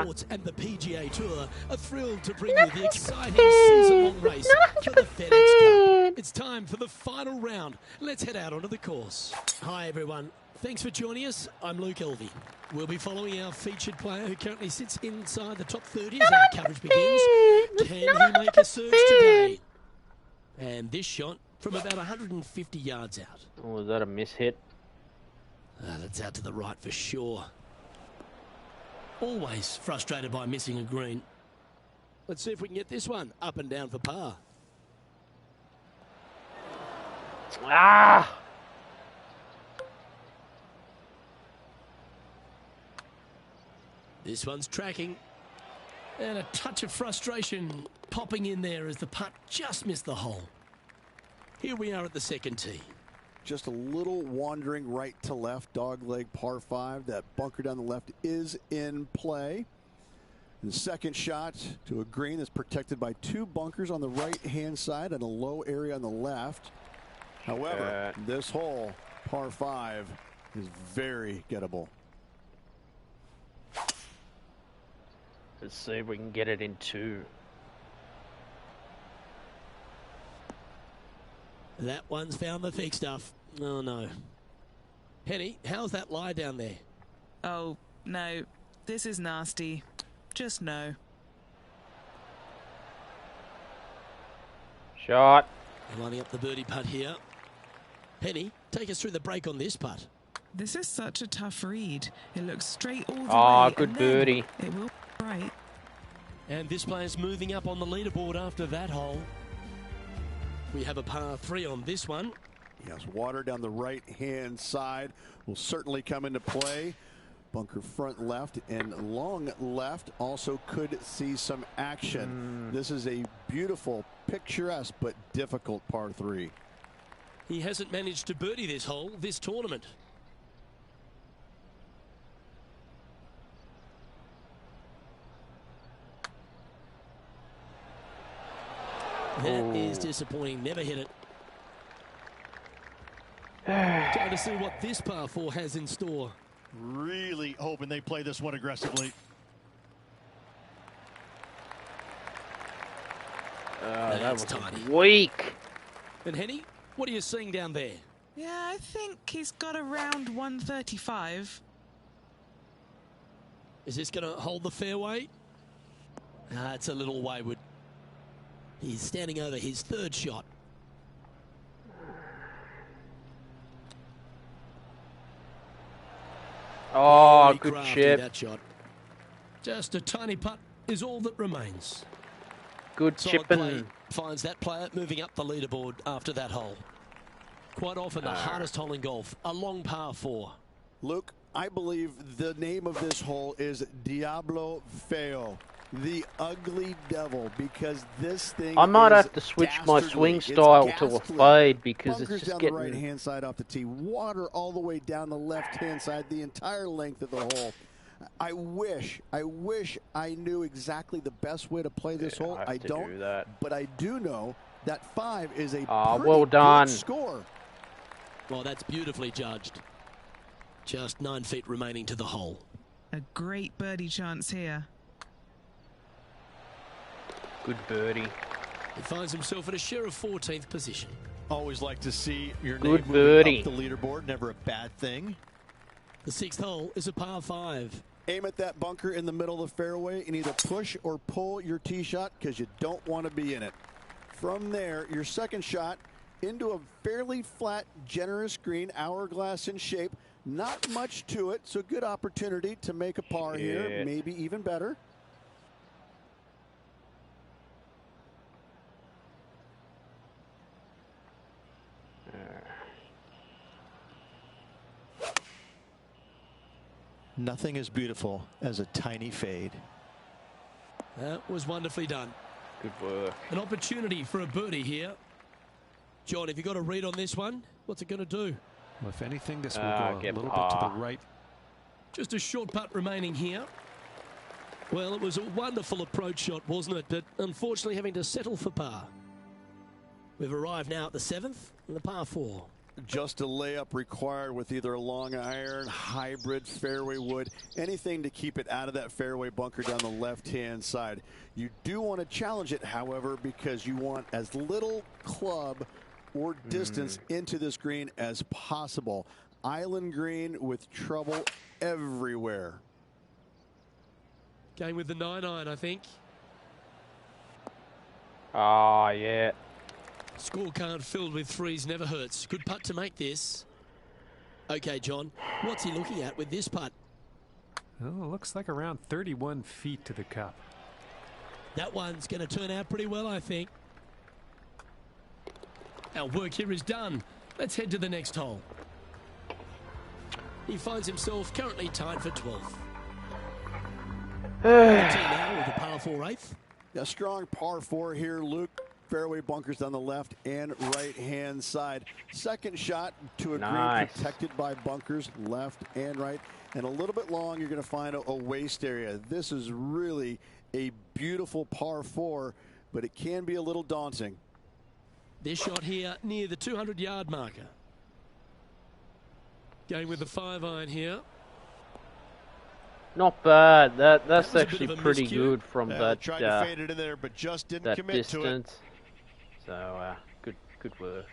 Sports and the PGA Tour are thrilled to bring you the exciting season-long race for the FedEx Cup. It's time for the final round. Let's head out onto the course. Hi, everyone. Thanks for joining us. I'm Luke Elvey. We'll be following our featured player who currently sits inside the top 30 as our coverage begins. Can he make a surge today? And this shot from about 150 yards out. Oh, was that a miss hit? That's out to the right for sure. Always frustrated by missing a green. Let's see if we can get this one up and down for par. Ah! This one's tracking. And a touch of frustration popping in there as the putt just missed the hole. Here we are at the second tee. Just a little wandering right to left, dogleg par 5. That bunker down the left is in play. And the second shot to a green that's protected by 2 bunkers on the right-hand side and a low area on the left. However, this hole, par 5, is very gettable. Let's see if we can get it in 2. That one's found the thick stuff. Oh, no. Henny, how's that lie down there? Oh, no. This is nasty. Just no. Shot. Lining up the birdie putt here. Penny, take us through the break on this putt. This is such a tough read. It looks straight all the way. Oh, good birdie. It will be right. And this player's moving up on the leaderboard after that hole. We have a par 3 on this one. Yes, water down the right-hand side will certainly come into play. Bunker front left and long left also could see some action. This is a beautiful, picturesque, but difficult par 3. He hasn't managed to birdie this hole this tournament. That is disappointing. Never hit it. Time to see what this par 4 has in store. Really hoping they play this one aggressively. That was tiny. Weak. And Henny, what are you seeing down there? Yeah, I think he's got around 135. Is this going to hold the fairway? It's a little wayward. He's standing over his 3rd shot. Oh, Very good crafty, chip. that shot. Just a tiny putt is all that remains. Good Solid play chipping. finds that player moving up the leaderboard after that hole. Quite often the hardest hole in golf, a long par 4. Luke, I believe the name of this hole is Diablo Feo, the ugly devil, because this thing I might is have to switch my dastardly. swing It's style to a ghastly. fade because Bunkers it's just down getting... the right-hand side off the tee, water all the way down the left-hand side, the entire length of the hole. I wish I knew exactly the best way to play this hole. I don't, but I do know that 5 is a pretty well done. good score. Well, that's beautifully judged. Just 9 feet remaining to the hole. A great birdie chance here. Good birdie. He finds himself at a share of 14th position. Always like to see your Good name birdie. moving up the leaderboard. Never a bad thing. The 6th hole is a par 5. Aim at that bunker in the middle of the fairway and either push or pull your tee shot because you don't want to be in it. From there, your second shot into a fairly flat, generous green, hourglass in shape. Not much to it, so good opportunity to make a par here, maybe even better. Nothing as beautiful as a tiny fade. That was wonderfully done. Good work. An opportunity for a birdie here. John, have you got a read on this one? What's it going to do? Well, if anything, this will go a little bit to the right. Just a short putt remaining here. Well, it was a wonderful approach shot, wasn't it? But unfortunately having to settle for par. We've arrived now at the 7th and the par 4. Just a layup required with either a long iron, hybrid, fairway wood, anything to keep it out of that fairway bunker down the left-hand side. You do want to challenge it, however, because you want as little club or distance into this green as possible. Island green with trouble everywhere. Going with the 9-iron, I think. Oh, yeah. Scorecard filled with 3s never hurts. Good putt to make this. Okay, John, what's he looking at with this putt? Well, it looks like around 31 feet to the cup. That one's going to turn out pretty well, I think. Our work here is done. Let's head to the next hole. He finds himself currently tied for 12th. Now with a par 4 eighth. A strong par 4 here, Luke. Fairway bunkers on the left and right hand side. Second shot to a green protected by bunkers left and right, and a little bit long. You're going to find a waste area. This is really a beautiful par 4, but it can be a little daunting. This shot here near the 200-yard marker. Going with the 5-iron here. Not bad. That's actually pretty good from that. Tried to fade it in there, but just didn't commit distance. to it. So good work.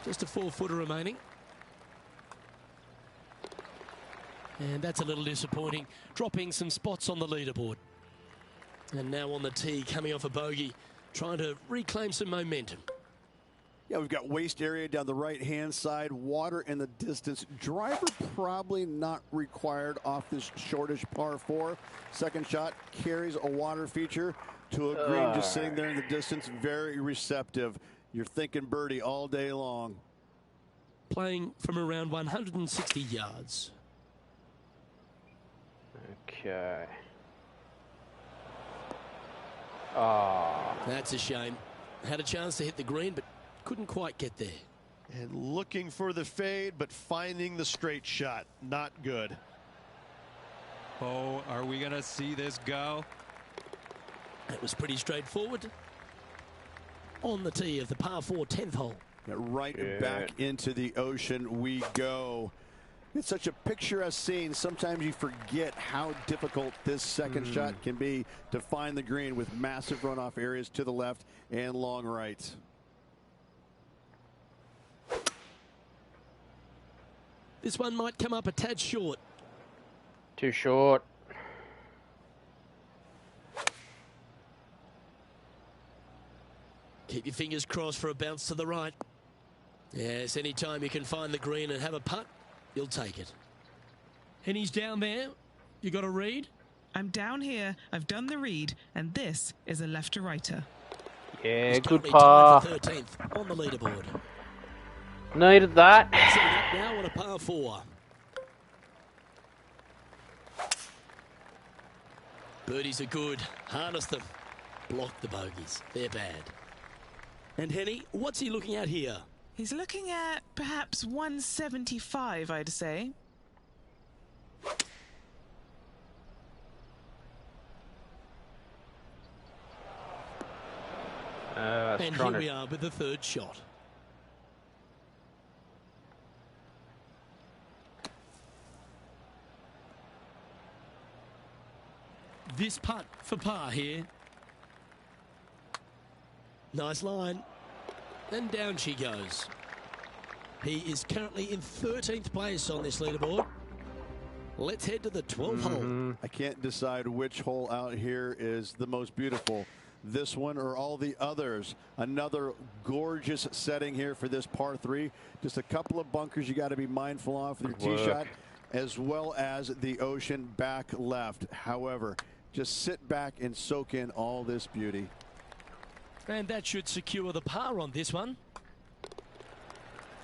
Just a 4-footer remaining. And that's a little disappointing, dropping some spots on the leaderboard. And now on the tee, coming off a bogey, trying to reclaim some momentum. Yeah, we've got waste area down the right-hand side, water in the distance. Driver probably not required off this shortish par 4. Second shot carries a water feature to a green just sitting there in the distance. Very receptive. You're thinking birdie all day long. Playing from around 160 yards. Okay. Oh. That's a shame. Had a chance to hit the green, but couldn't quite get there. And looking for the fade, but finding the straight shot. Not good. Oh, are we going to see this go? That was pretty straightforward. On the tee of the par 4 10th hole. Right back into the ocean we go. It's such a picturesque scene. Sometimes you forget how difficult this second shot can be to find the green with massive runoff areas to the left and long right. This one might come up a tad short. Too short. Keep your fingers crossed for a bounce to the right. Yes, anytime you can find the green and have a putt, you'll take it. And he's down there. You got a read? I'm down here. I've done the read, and this is a left to righter. Yeah, good par. 13th on the leaderboard. Needed that. Setting up now on a par 4. Birdies are good. Harness them. Block the bogeys. They're bad. And Henny, what's he looking at here? He's looking at perhaps 175, I'd say. And here we are with the third shot. This putt for par here. Nice line. And down she goes. He is currently in 13th place on this leaderboard. Let's head to the 12th hole. I can't decide which hole out here is the most beautiful. This one or all the others. Another gorgeous setting here for this par 3. Just a couple of bunkers you got to be mindful of with your tee shot, as well as the ocean back left. However, just sit back and soak in all this beauty. And that should secure the par on this one.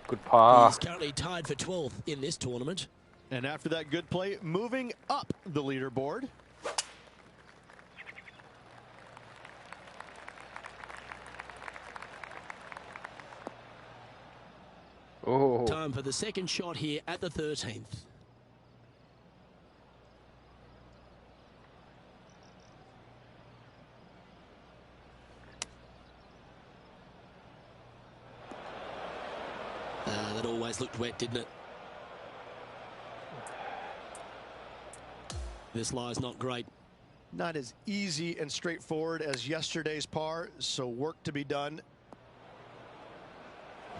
Good par. He's currently tied for 12th in this tournament. And after that good play, moving up the leaderboard. Oh. Time for the second shot here at the 13th. That always looked wet, didn't it? This lie's not great. Not as easy and straightforward as yesterday's par, so work to be done.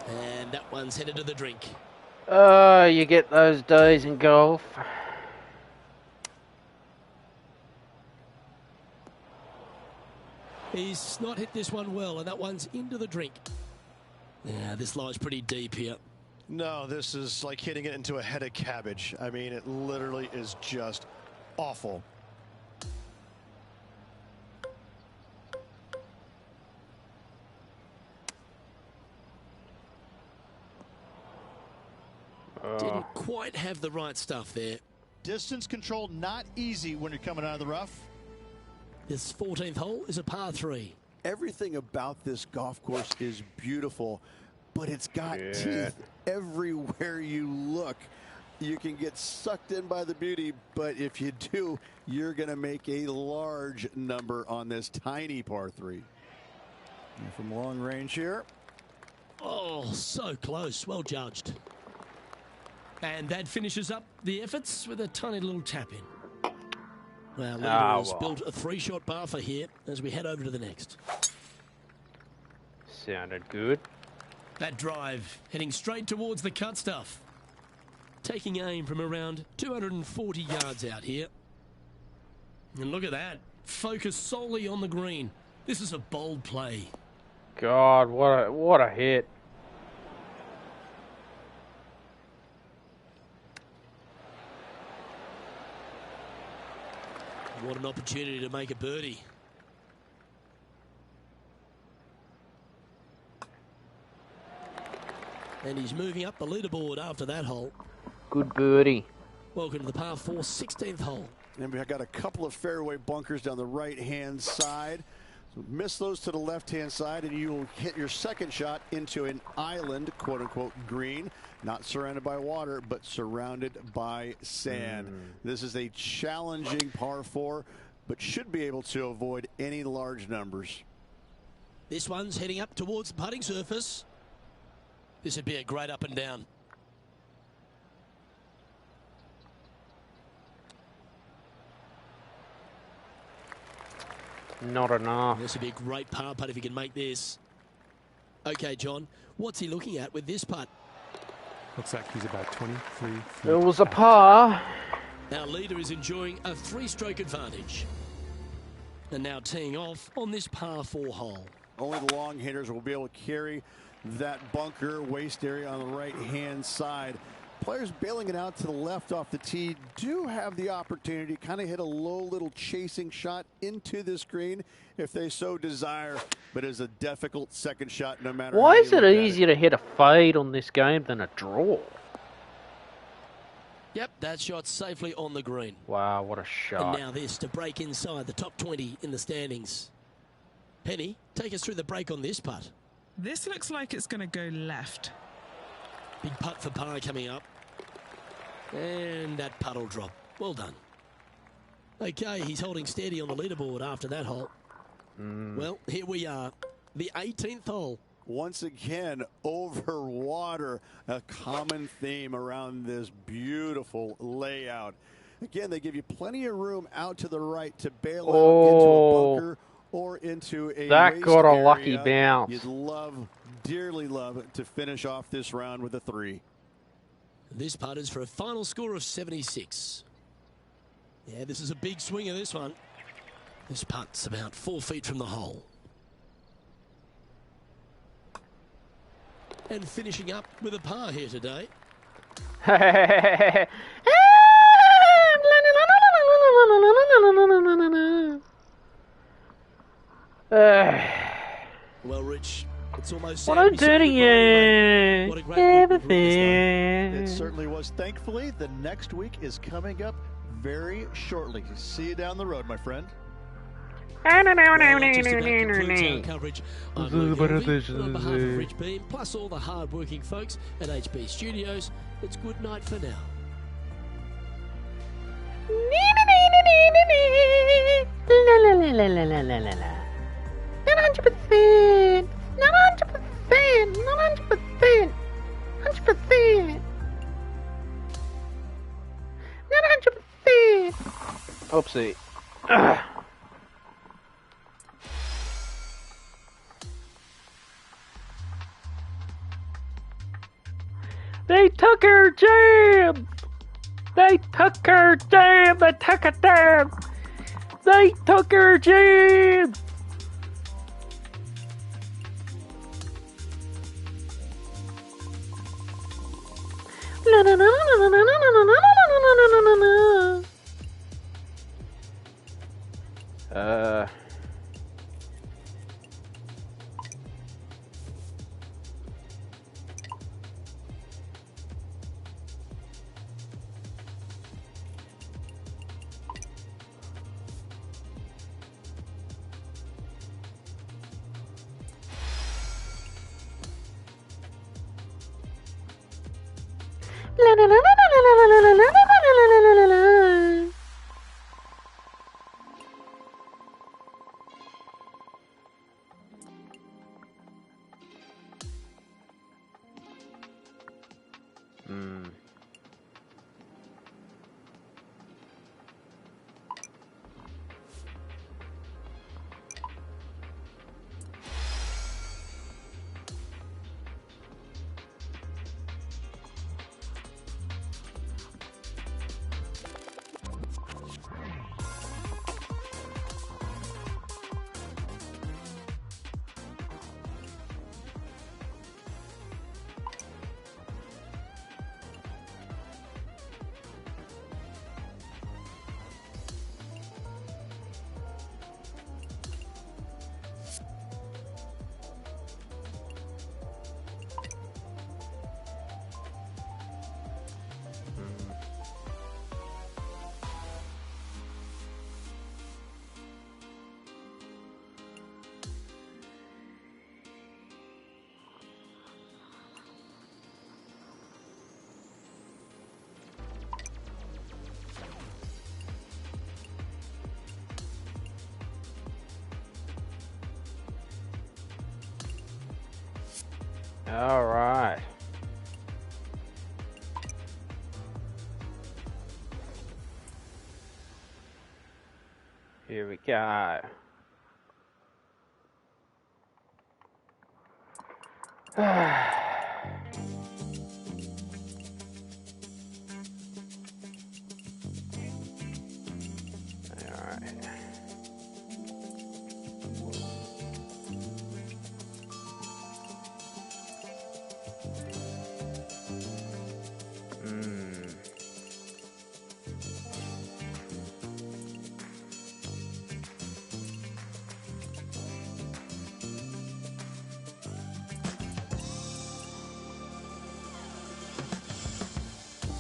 And that one's headed to the drink. Oh, you get those days in golf. He's not hit this one well, and that one's into the drink. Yeah, this lie's pretty deep here. No, this is like hitting it into a head of cabbage. I mean, it literally is just awful. quite have the right stuff there. Distance control not easy when you're coming out of the rough. This 14th hole is a par 3. Everything about this golf course is beautiful, but it's got teeth everywhere you look. You can get sucked in by the beauty, but if you do, you're going to make a large number on this tiny par 3. And from long range here. Oh, so close. Well judged. And that finishes up the efforts with a tiny little tap in. Well, leader has built a 3-shot par for here as we head over to the next. Sounded good. That drive heading straight towards the cut stuff. Taking aim from around 240 yards out here. And look at that. Focus solely on the green. This is a bold play. God, what a hit. What an opportunity to make a birdie. And he's moving up the leaderboard after that hole. Good birdie. Welcome to the par 4 16th hole. And we've got a couple of fairway bunkers down the right-hand side. So miss those to the left-hand side, and you'll hit your second shot into an island, quote-unquote, green. Not surrounded by water, but surrounded by sand. This is a challenging par 4, but should be able to avoid any large numbers. This one's heading up towards the putting surface. This would be a great up and down. Not enough. This would be a great par putt if he can make this. Okay, John, what's he looking at with this putt? Looks like he's about 23 feet. It was a par. Our leader is enjoying a 3-stroke advantage. And now teeing off on this par 4 hole. Only the long hitters will be able to carry that bunker waist area on the right-hand side. Players bailing it out to the left off the tee do have the opportunity to kind of hit a low little chasing shot into this green if they so desire, but it's a difficult second shot no matter Why how is you it look at easier to hit a fade on this game than a draw? Yep, that shot safely on the green. Wow, what a shot. And now this to break inside the top 20 in the standings. Penny, take us through the break on this putt. This looks like it's going to go left. Big putt for par coming up. And that putt will drop. Well done. Okay, he's holding steady on the leaderboard after that hole. Well, here we are. The 18th hole. Once again, over water, a common theme around this beautiful layout. Again, they give you plenty of room out to the right to bail out into a bunker or into a that waste got a area. lucky bounce. You'd love, dearly love, to finish off this round with a 3. This putt is for a final score of 76. Yeah, this is a big swing of this one. This putt's about 4 feet from the hole. And finishing up with a par here today. Well, Rich, it's almost what I'm doing you. What a great Everything. It certainly was. Thankfully, the next week is coming up very shortly. See you down the road, my friend. Well, that just about concludes our coverage. I'm Luke Elvey, on behalf of Rich Beam, plus all the hard-working folks at HB Studios, it's good night for now. Not 100%. Not 100%. Not 100%. 100%. Not 100%. Oopsie. They took her jam. They took her jam. They took it down. They took her jam. All right. Here we go.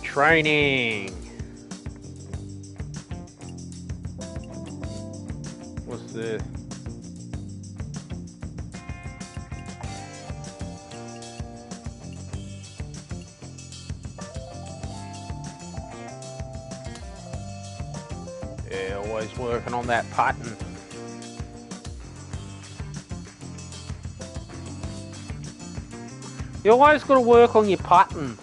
Training. What's this? Yeah, always working on that putting. You always got to work on your putting.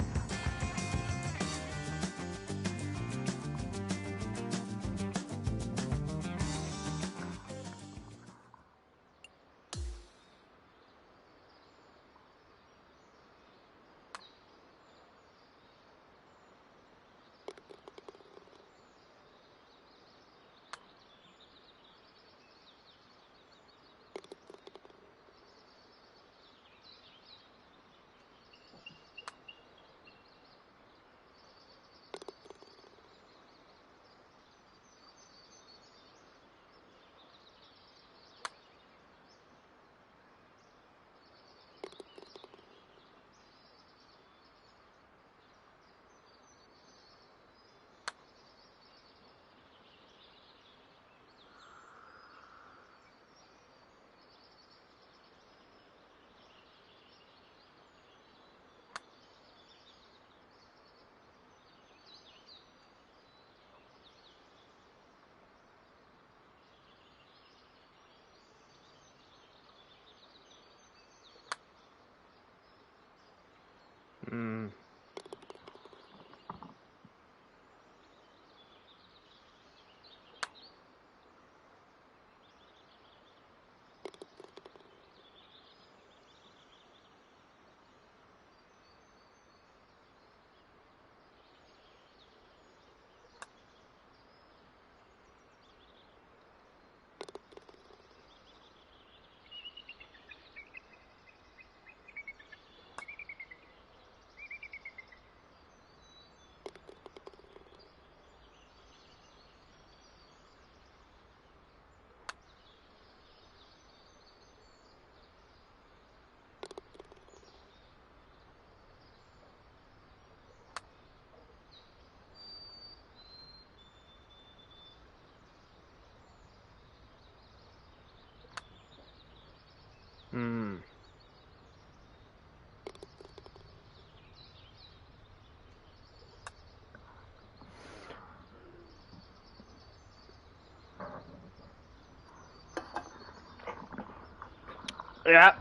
Yeah.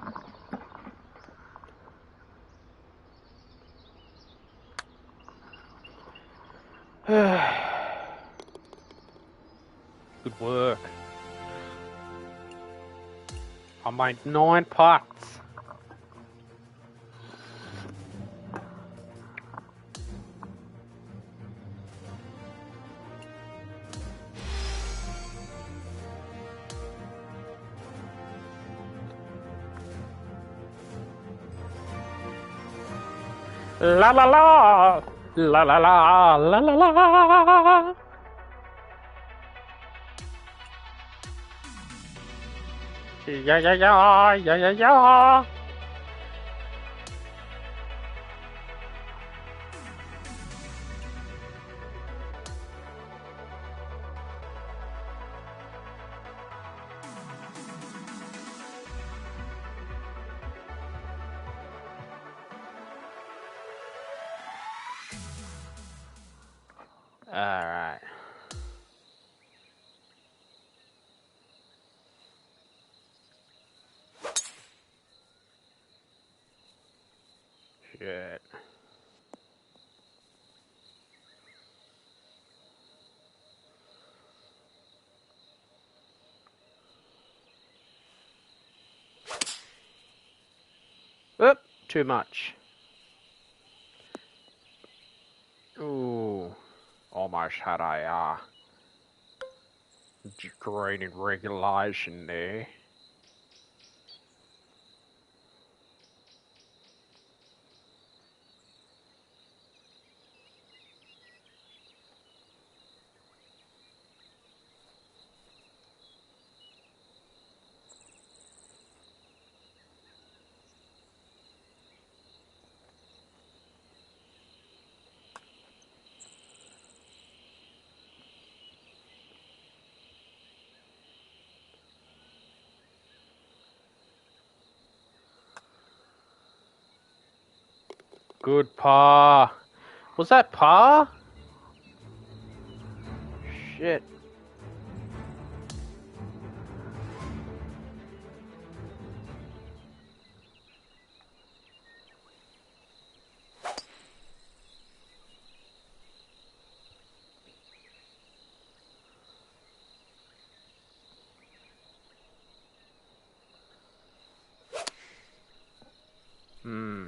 Good work. I made 9 putts. La la la, la la la, la la la. Yeah yeah yeah, yeah yeah yeah. All right. Shit. Oop, too much. Ooh, almost had a green in regulation there. Good par. Was that par? Shit. Hmm.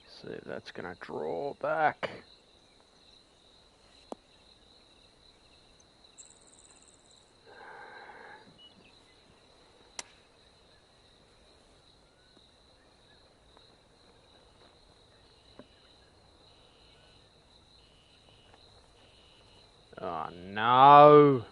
See if that's gonna draw back. Oh no.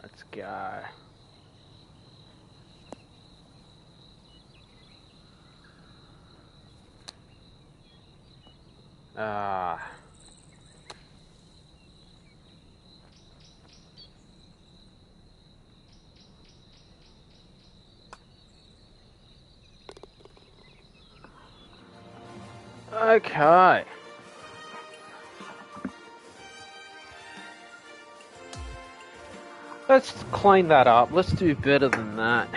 Let's go. Ah. Okay. Let's clean that up. Let's do better than that.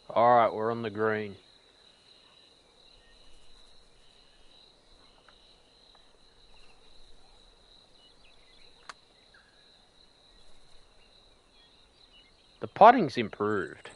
Alright, we're on the green. The putting's improved.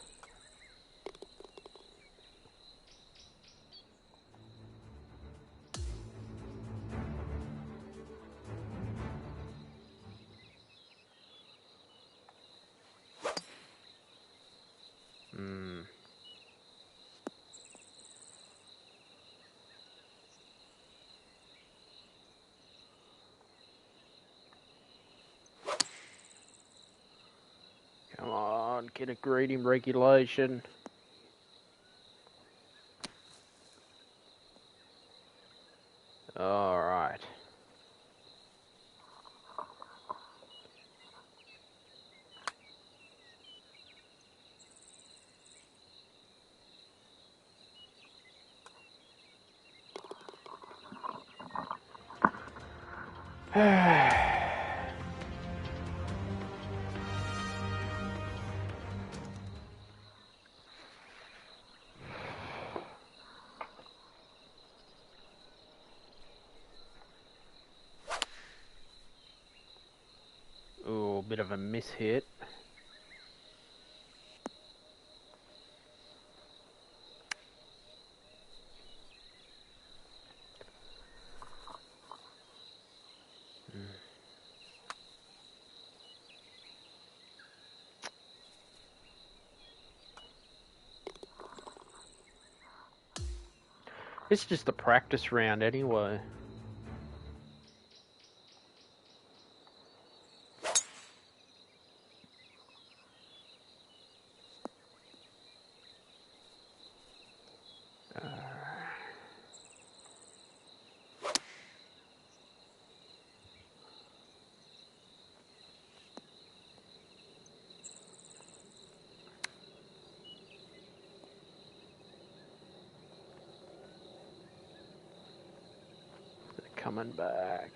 Come on, get a greeting regulation. Alright. Ooh, bit of a miss hit. It's just a practice round anyway. Coming back.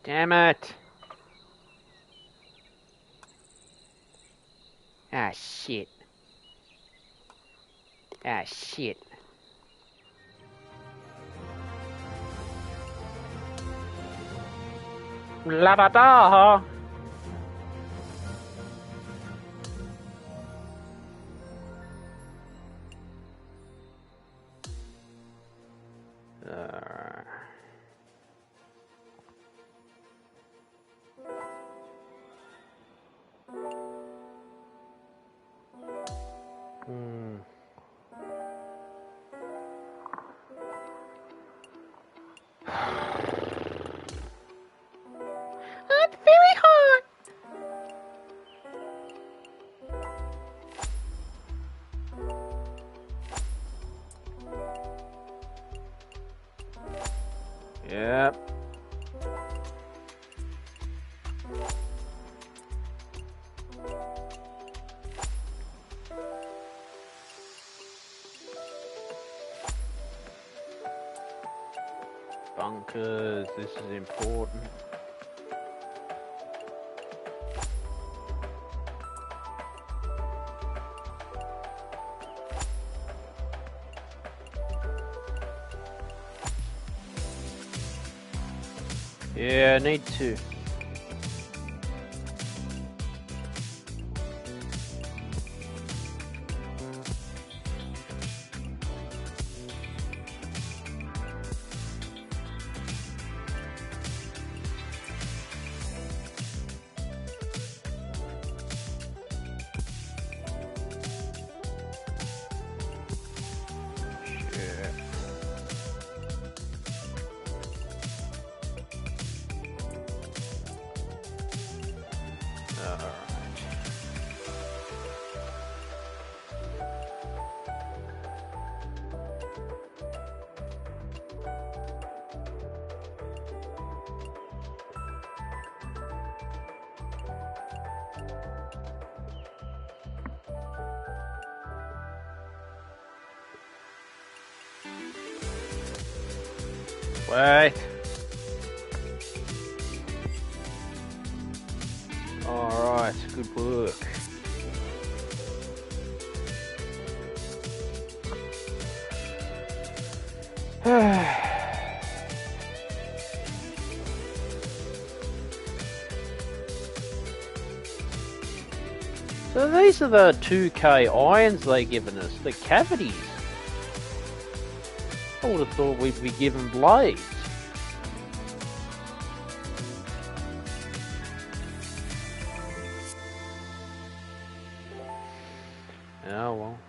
Damn it. Ah, shit. Ah, shit. La da da. It's very hot. Yep. Bunkers, this is important. Yeah, I need to. Wait. Alright, good work. So these are the 2K irons they've given us, the cavities. I would have thought we'd be given blades. Oh well.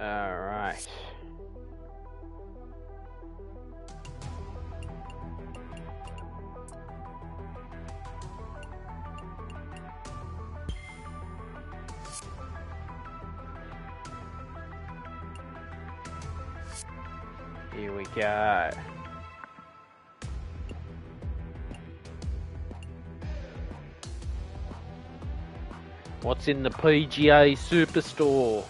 Alright. Here we go. What's in the PGA Superstore?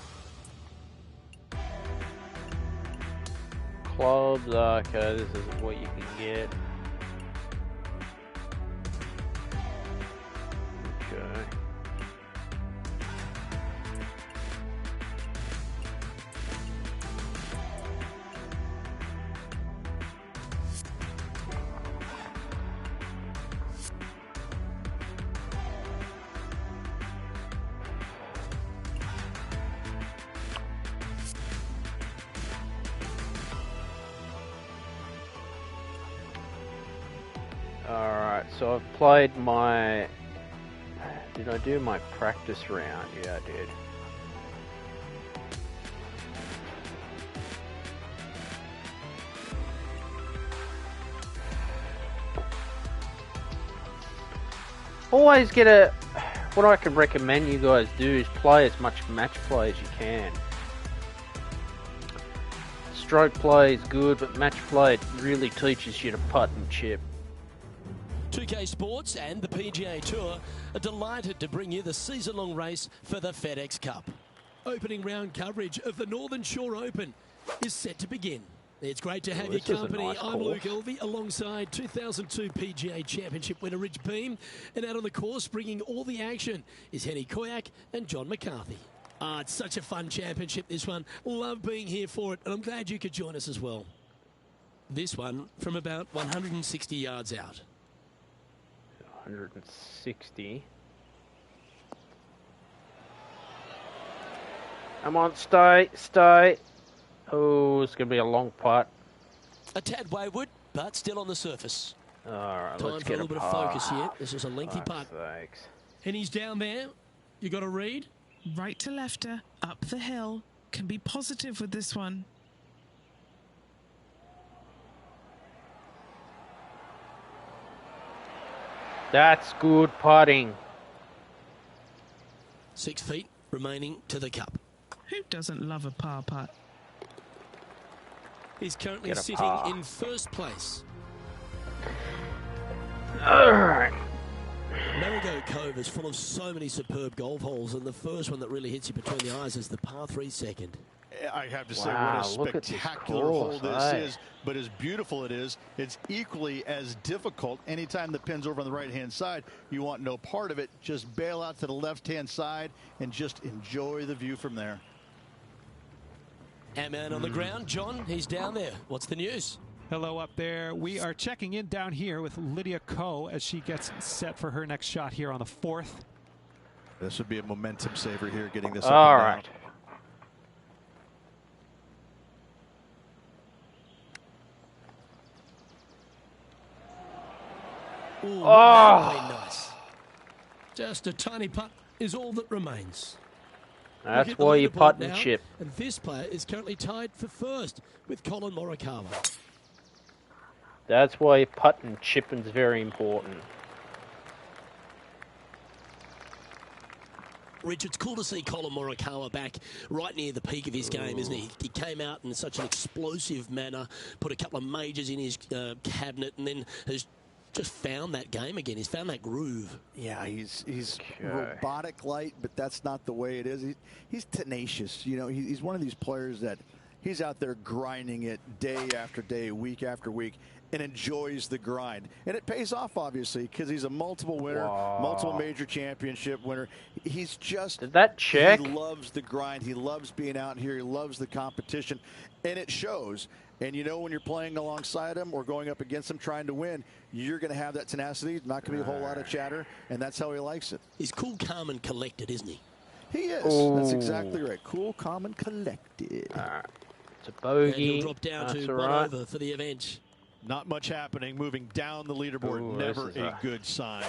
Clubs, okay, this is what you can get. Okay. Alright, so I've played my... Did I do my practice round? Yeah, I did. Always get a... What I can recommend you guys do is play as much match play as you can. Stroke play is good, but match play really teaches you to putt and chip. 2K Sports and the PGA Tour are delighted to bring you the season-long race for the FedEx Cup. Opening round coverage of the Northern Shore Open is set to begin. It's great to have your company. Nice I'm Luke Elvey alongside 2002 PGA Championship winner Rich Beam. And out on the course bringing all the action is Henny Koyak and John McCarthy. It's such a fun championship, this one. Love being here for it, and I'm glad you could join us as well. This one from about 160 yards out. 160. Come on, stay. Oh, it's going to be a long putt. A tad wayward, but still on the surface. Alright, Time let's for a get little bit of focus here. This is a lengthy putt. Thanks. And he's down there. You got to read. Right to lefter, up the hill. Can be positive with this one. That's good putting. 6 feet remaining to the cup. Who doesn't love a par putt? He's currently Get a sitting par. in first place. Alright. Marigot Cove is full of so many superb golf holes, and the first one that really hits you between the eyes is the par 3 second. I have to say, Wow, what a look at this spectacular course, hole this eh? is. But as beautiful it is, it's equally as difficult. Anytime the pin's over on the right-hand side, you want no part of it. Just bail out to the left-hand side and just enjoy the view from there. Our man on the ground, John, he's down there. What's the news? Hello up there. We are checking in down here with Lydia Ko as she gets set for her next shot here on the 4th. This would be a momentum saver here, getting this up All and down. right. Ooh, Oh. very nice. Just a tiny putt is all that remains. That's Look at the why you leaderboard putt and now, chip. And this player is currently tied for first with Colin Morikawa. That's why putt and chipping's very important. Rich, it's cool to see Colin Morikawa back right near the peak of his game, isn't he? He came out in such an explosive manner, put a couple of majors in his cabinet, and then has just found that game again. He's found that groove. Yeah, he's robotic light, but that's not the way it is. He's tenacious. You know, he's one of these players that he's out there grinding it day after day, week after week, and enjoys the grind. And it pays off, obviously, because he's a multiple winner, multiple major championship winner. He's just... Did that check? He loves the grind. He loves being out here. He loves the competition. And it shows. And you know when you're playing alongside him or going up against him trying to win, you're going to have that tenacity. Not going to be a whole lot of chatter. And that's how he likes it. He's cool, calm, and collected, isn't he? He is. That's exactly right. Cool, calm, and collected. It's a bogey. And he'll drop down That's to all one right. over for the event. Not much happening. Moving down the leaderboard, Ooh, never this is a good sign.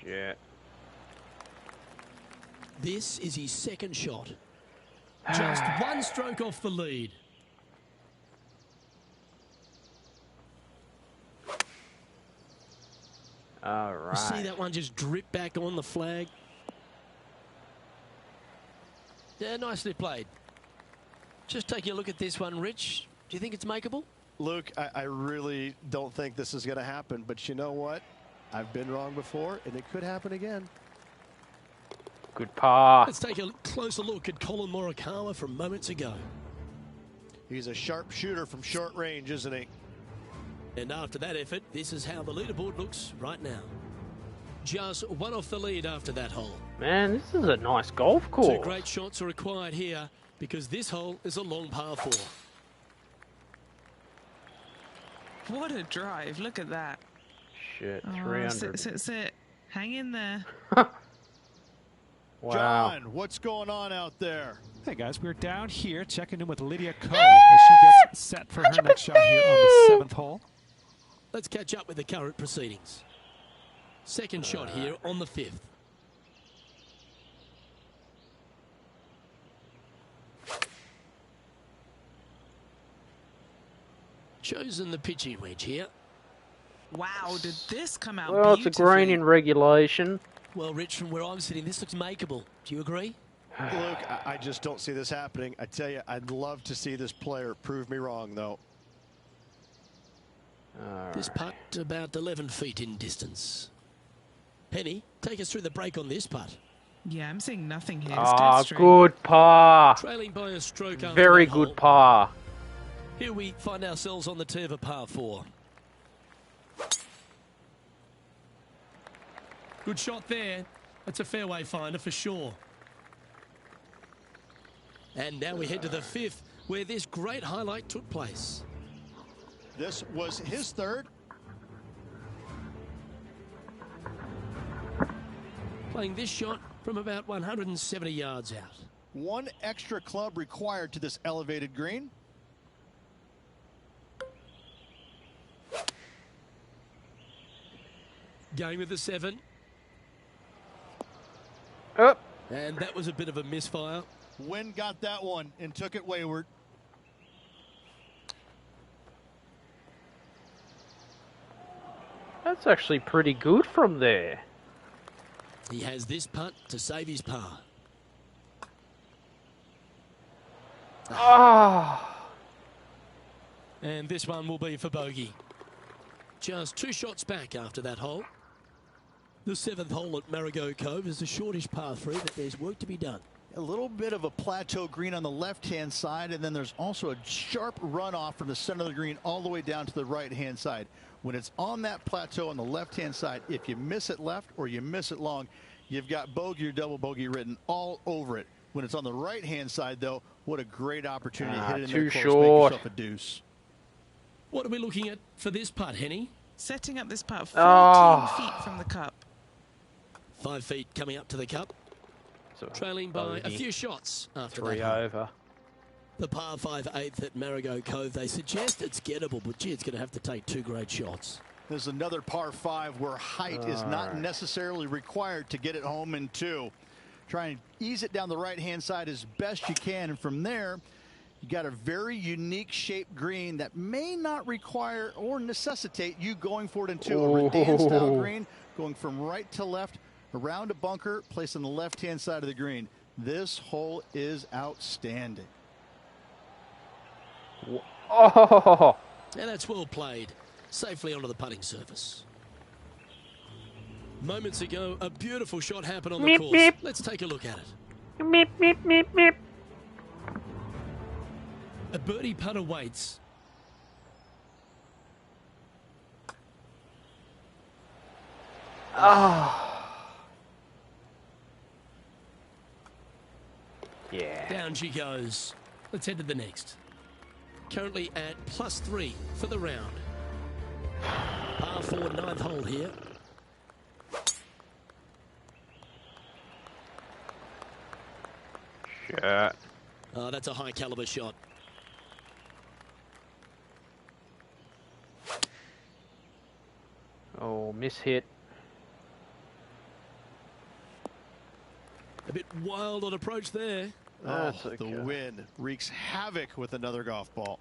Shit. This is his second shot. Just one stroke off the lead. All right. You see that one just drip back on the flag? Yeah, nicely played. Just taking a look at this one, Rich. Do you think it's makeable? Luke, I really don't think this is going to happen, but you know what? I've been wrong before, and it could happen again. Good par. Let's take a closer look at Colin Morikawa from moments ago. He's a sharp shooter from short range, isn't he? And after that effort, this is how the leaderboard looks right now. Just one off the lead after that hole. Man, this is a nice golf course. Two great shots are required here because this hole is a long par 4. What a drive. Look at that. Shit, Oh, 300. sit. Hang in there. Wow. John, what's going on out there? Hey guys, we're down here checking in with Lydia Ko as she gets set for her next shot here on the 7th hole. Let's catch up with the current proceedings. Second shot here on the 5th. Chosen the pitching wedge here. Wow, did this come out Well, it's a beautifully? green in regulation. Well, Rich, from where I'm sitting, this looks makeable. Do you agree? Luke, I just don't see this happening. I tell you, I'd love to see this player prove me wrong, though. This putt about 11 feet in distance. Penny, take us through the break on this putt. Yeah, I'm seeing nothing here. It's Ah, dead straight. good par. Trailing by a stroke after Very that good hole. par. Here we find ourselves on the tee of a par 4. Good shot there. That's a fairway finder for sure. And now we head to the 5th, where this great highlight took place. This was his third. Playing this shot from about 170 yards out. One extra club required to this elevated green. Going with the 7. Up. And that was a bit of a misfire. Wynn got that one and took it wayward. That's actually pretty good from there. He has this putt to save his par. Ah. And this one will be for bogey. Just 2 shots back after that hole. The 7th hole at Marigot Cove is a shortish par 3, but there's work to be done. A little bit of a plateau green on the left-hand side, and then there's also a sharp runoff from the center of the green all the way down to the right-hand side. When it's on that plateau on the left-hand side, if you miss it left or you miss it long, you've got bogey or double bogey written all over it. When it's on the right-hand side, though, what a great opportunity to hit it in there too close, short. make yourself a deuce. What are we looking at for this putt, Henny? Setting up this putt 14 feet from the cup. 5 feet coming up to the cup. So Trailing by a bogey. few shots after 3 that hole. over. The par 5 8th at Marigot Cove. They suggest it's gettable, but gee, it's going to have to take 2 great shots. There's another par 5 where height is not necessarily required to get it home in 2. Try and ease it down the right-hand side as best you can. And from there, you got a very unique shaped green that may not require or necessitate you going for it into a Redan-style green, going from right to left, around a bunker, placed on the left-hand side of the green. This hole is outstanding. Oh! And that's well played. Safely onto the putting surface. Moments ago, a beautiful shot happened on the Meep, course. meep. Let's take a look at it. Meep, meep, meep, meep. A birdie putt awaits. Yeah. Down she goes. Let's head to the next. Currently at +3 for the round. Par 4, 9th hole here. Shit. Oh, that's a high caliber shot. Oh, miss hit. A bit wild on approach there. That's The okay. wind wreaks havoc with another golf ball.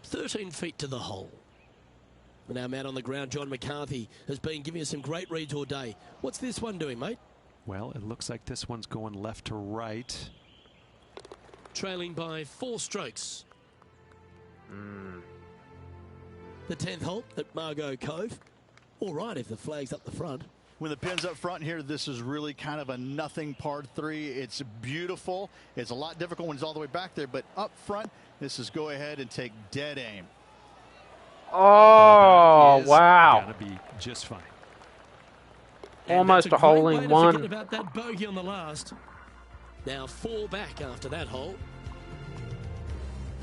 13 feet to the hole. And our man on the ground, John McCarthy, has been giving us some great reads all day. What's this one doing, mate? Well, it looks like this one's going left to right. Trailing by 4 strokes. The 10th hole at Margot Cove. All right if the flag's up the front. When the pin's up front here, this is really kind of a nothing par 3. It's beautiful. It's a lot difficult when it's all the way back there, but up front, this is go ahead and take dead aim. Oh, wow. Gonna be just fine. Almost And that's a hole great in way to one. forget about that bogey on the last. Now 4 back after that hole.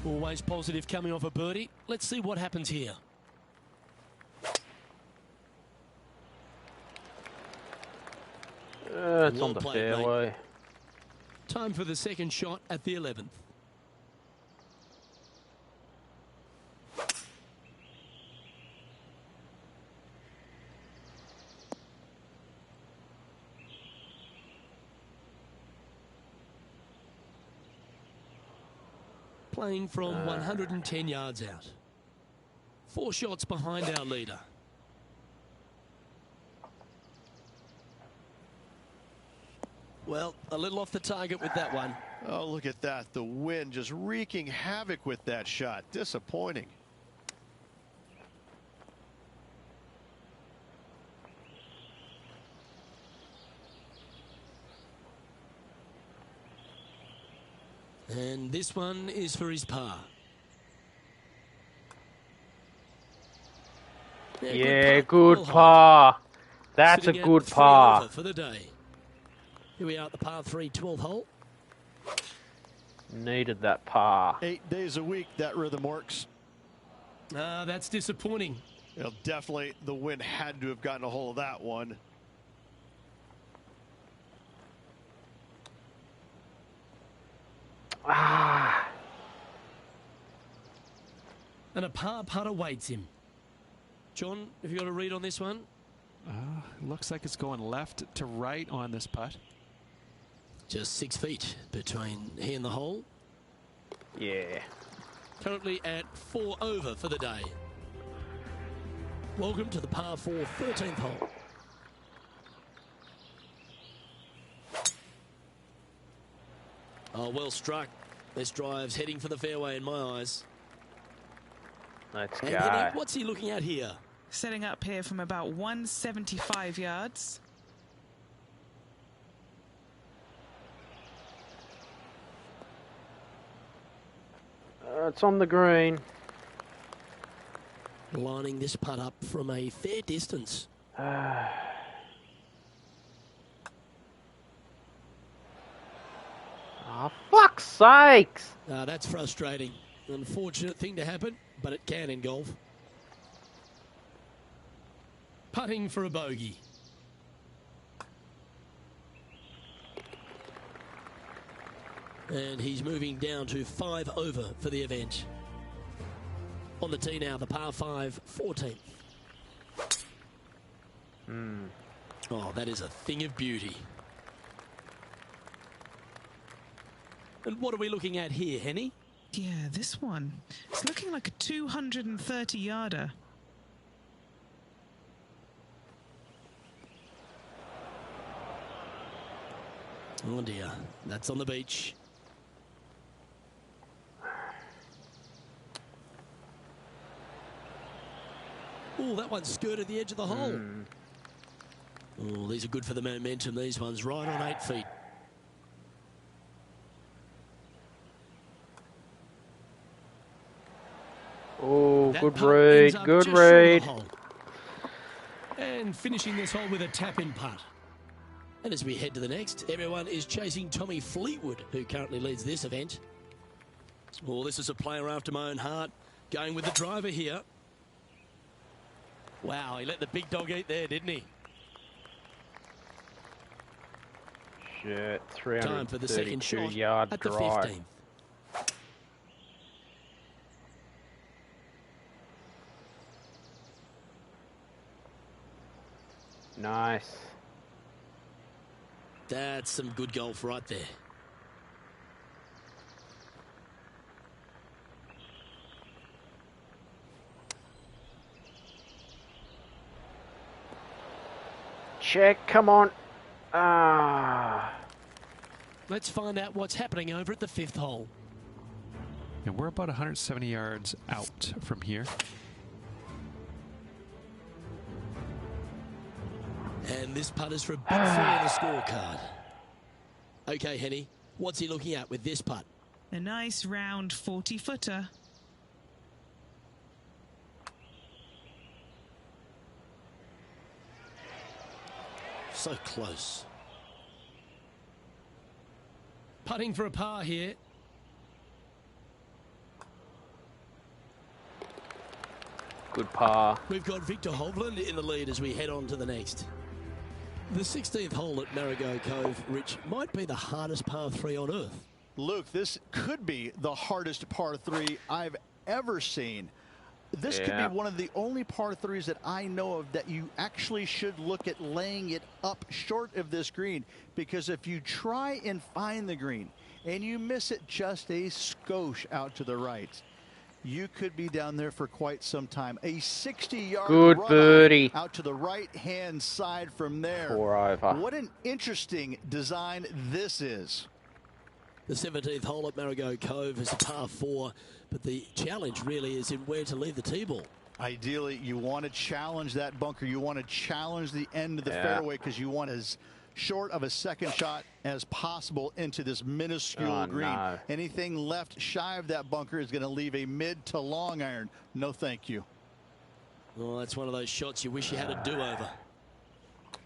Always positive coming off a birdie. Let's see what happens here. It's Well on the played, mate. fairway. Time for the second shot at the 11th. Playing from 110 yards out. 4 shots behind our leader. Well, a little off the target with that one. Oh, look at that. The wind just wreaking havoc with that shot. Disappointing. And this one is for his par. Yeah, putt. good Well hung. par. That's a Sitting at good 3 par. over for the day. Here we are at the par 3 12th hole. Needed that par. 8 days a week, that rhythm works. That's disappointing. You know, definitely the wind had to have gotten a hold of that one. And a par putt awaits him. John, have you got a read on this one? Looks like it's going left to right on this putt. Just 6 feet between he and the hole. Yeah. Currently at 4 over for the day. Welcome to the par 4 13th hole. Oh, well struck. This drive's heading for the fairway in my eyes. Let's And go. Henny, what's he looking at here? Setting up here from about 175 yards. It's on the green. Lining this putt up from a fair distance. Oh, fuck's sakes. That's frustrating. Unfortunate thing to happen, but it can in golf. Putting for a bogey. And he's moving down to 5 over for the event. On the tee now, the par 5 14th. Oh, that is a thing of beauty. And what are we looking at here, Henny? Yeah, this one. It's looking like a 230-yarder. Oh dear, that's on the beach. Oh, that one skirted the edge of the hole. Oh, these are good for the momentum. These ones right on 8 feet. Oh, That good putt read, ends up good just short of the read. hole. And finishing this hole with a tap-in putt. And as we head to the next, everyone is chasing Tommy Fleetwood, who currently leads this event. Well, this is a player after my own heart, going with the driver here. Wow, he let the big dog eat there, didn't he? Shit, Time for the second shot 332-yard at the drive. 15th. Nice. That's some good golf right there. Check, come on. Ah. Let's find out what's happening over at the 5th hole. And we're about 170 yards out from here. And this putt is for a big 3 on the scorecard. Okay, Henny, what's he looking at with this putt? A nice round 40-footer. So close. Putting for a par here. Good par. We've got Victor Hovland in the lead as we head on to the next. The 16th hole at Marigot Cove, Rich, might be the hardest par 3 on earth. Luke, this could be the hardest par 3 I've ever seen. This could be one of the only par 3s that I know of that you actually should look at laying it up short of this green, because if you try and find the green and you miss it just a skosh out to the right, you could be down there for quite some time. A 60-yard good birdie out to the right-hand side from there. 4 over. What an interesting design this is. The 17th hole at Marigot Cove is a par 4, but the challenge really is in where to leave the tee ball. Ideally, you want to challenge that bunker. You want to challenge the end of the fairway, because you want as short of a second shot as possible into this minuscule green. No. Anything left shy of that bunker is going to leave a mid to long iron. No thank you. Well, that's one of those shots you wish you had a do-over.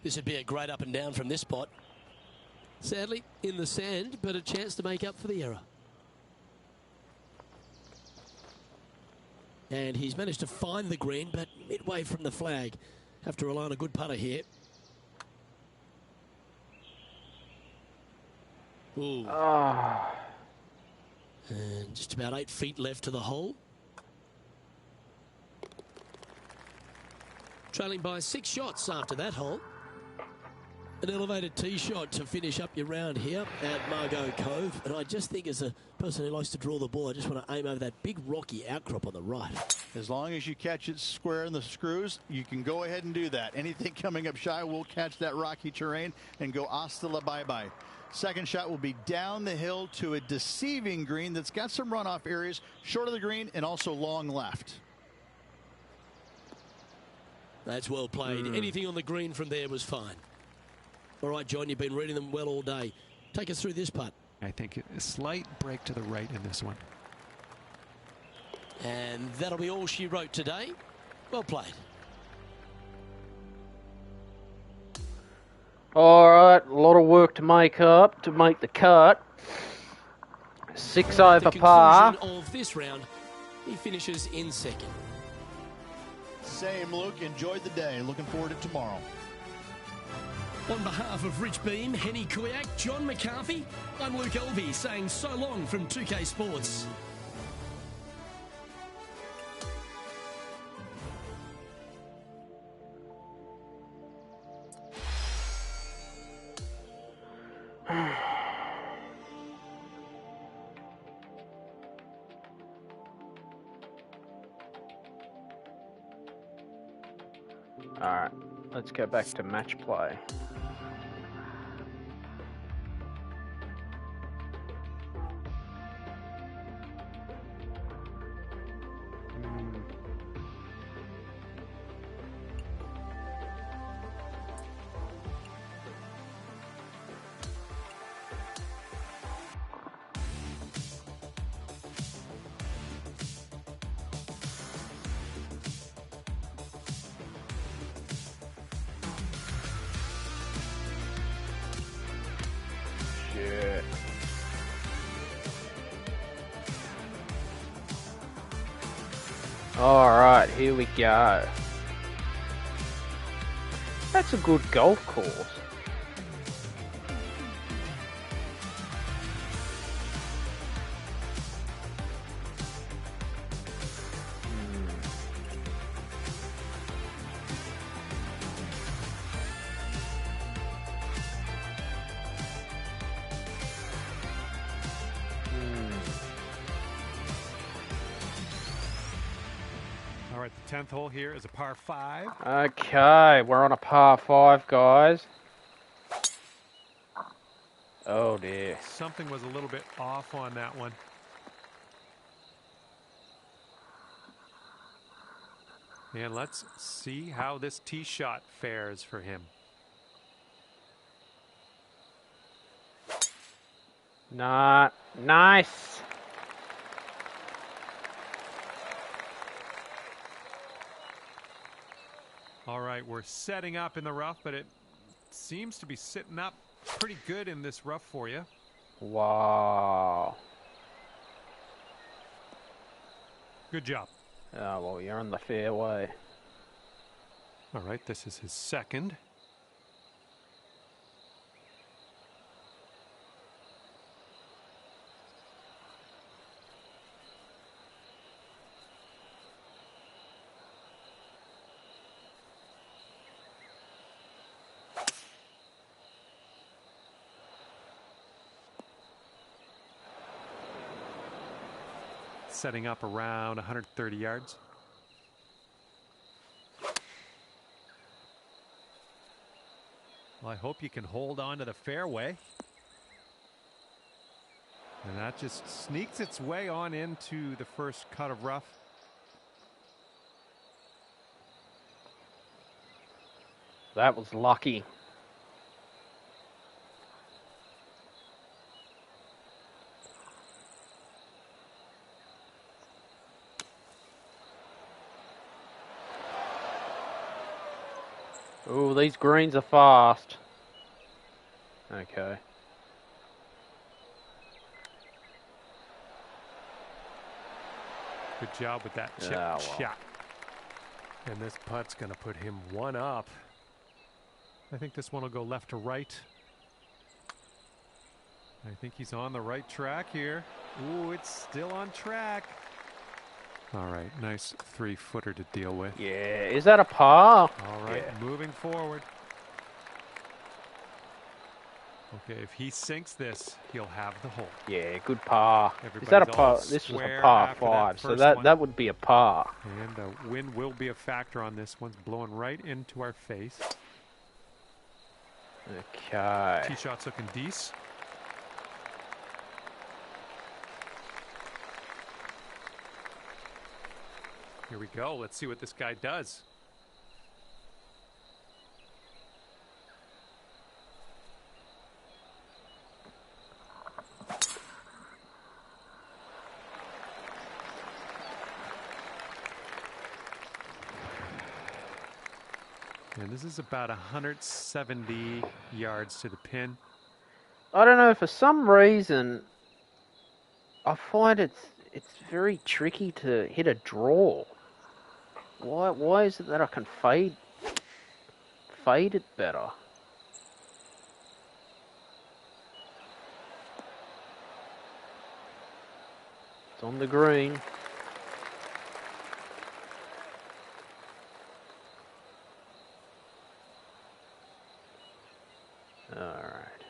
This would be a great up and down from this spot. Sadly, in the sand, but a chance to make up for the error. And he's managed to find the green, but midway from the flag. Have to rely on a good putter here. Ooh. Oh. And just about 8 feet left to the hole. Trailing by 6 shots after that hole. An elevated tee shot to finish up your round here at Marigot Cove. And I just think, as a person who likes to draw the ball, I just want to aim over that big rocky outcrop on the right. As long as you catch it square in the screws, you can go ahead and do that. Anything coming up shy will catch that rocky terrain and go hasta la bye-bye. Second shot will be down the hill to a deceiving green that's got some runoff areas, short of the green and also long left. That's well played. Anything on the green from there was fine. All right, John, you've been reading them well all day. Take us through this putt. I think a slight break to the right in this one. And that'll be all she wrote today. Well played. All right, a lot of work to make up to make the cut. 6 over par. Of this round, he finishes in second. Same, Luke. Enjoyed the day. Looking forward to tomorrow. On behalf of Rich Beam, Henny Kuyak, John McCarthy, I'm Luke Elvey saying so long from 2K Sports. Alright, let's go back to match play. Shit. Alright, here we go. That's a good golf course. All right, the 10th hole here is a par 5. Okay, we're on a par 5, guys. Oh dear. Something was a little bit off on that one. And let's see how this tee shot fares for him. Nah, nice. All right, we're setting up in the rough, but it seems to be sitting up pretty good in this rough for you. Wow. Good job. Oh, well, you're on the fairway. All right, this is his second. Setting up around 130 yards. Well, I hope you can hold on to the fairway. And that just sneaks its way on into the first cut of rough. That was lucky. Oh, these greens are fast. Okay. Good job with that chip shot. And this putt's going to put him one up. I think this one will go left to right. I think he's on the right track here. Ooh, it's still on track. All right, nice 3-footer to deal with. Yeah, is that a par? All right, moving forward. Okay, if he sinks this, he'll have the hole. Yeah, good par. Everybody's Is that a par? all This was a square par after 5, so first that one. would be a par. And the wind will be a factor on this. One's blowing right into our face. Okay. Tee shot's looking decent. Here we go. Let's see what this guy does. And this is about 170 yards to the pin. I don't know, for some reason, I find it's very tricky to hit a draw. Why is it that I can fade it better? It's on the green. All right.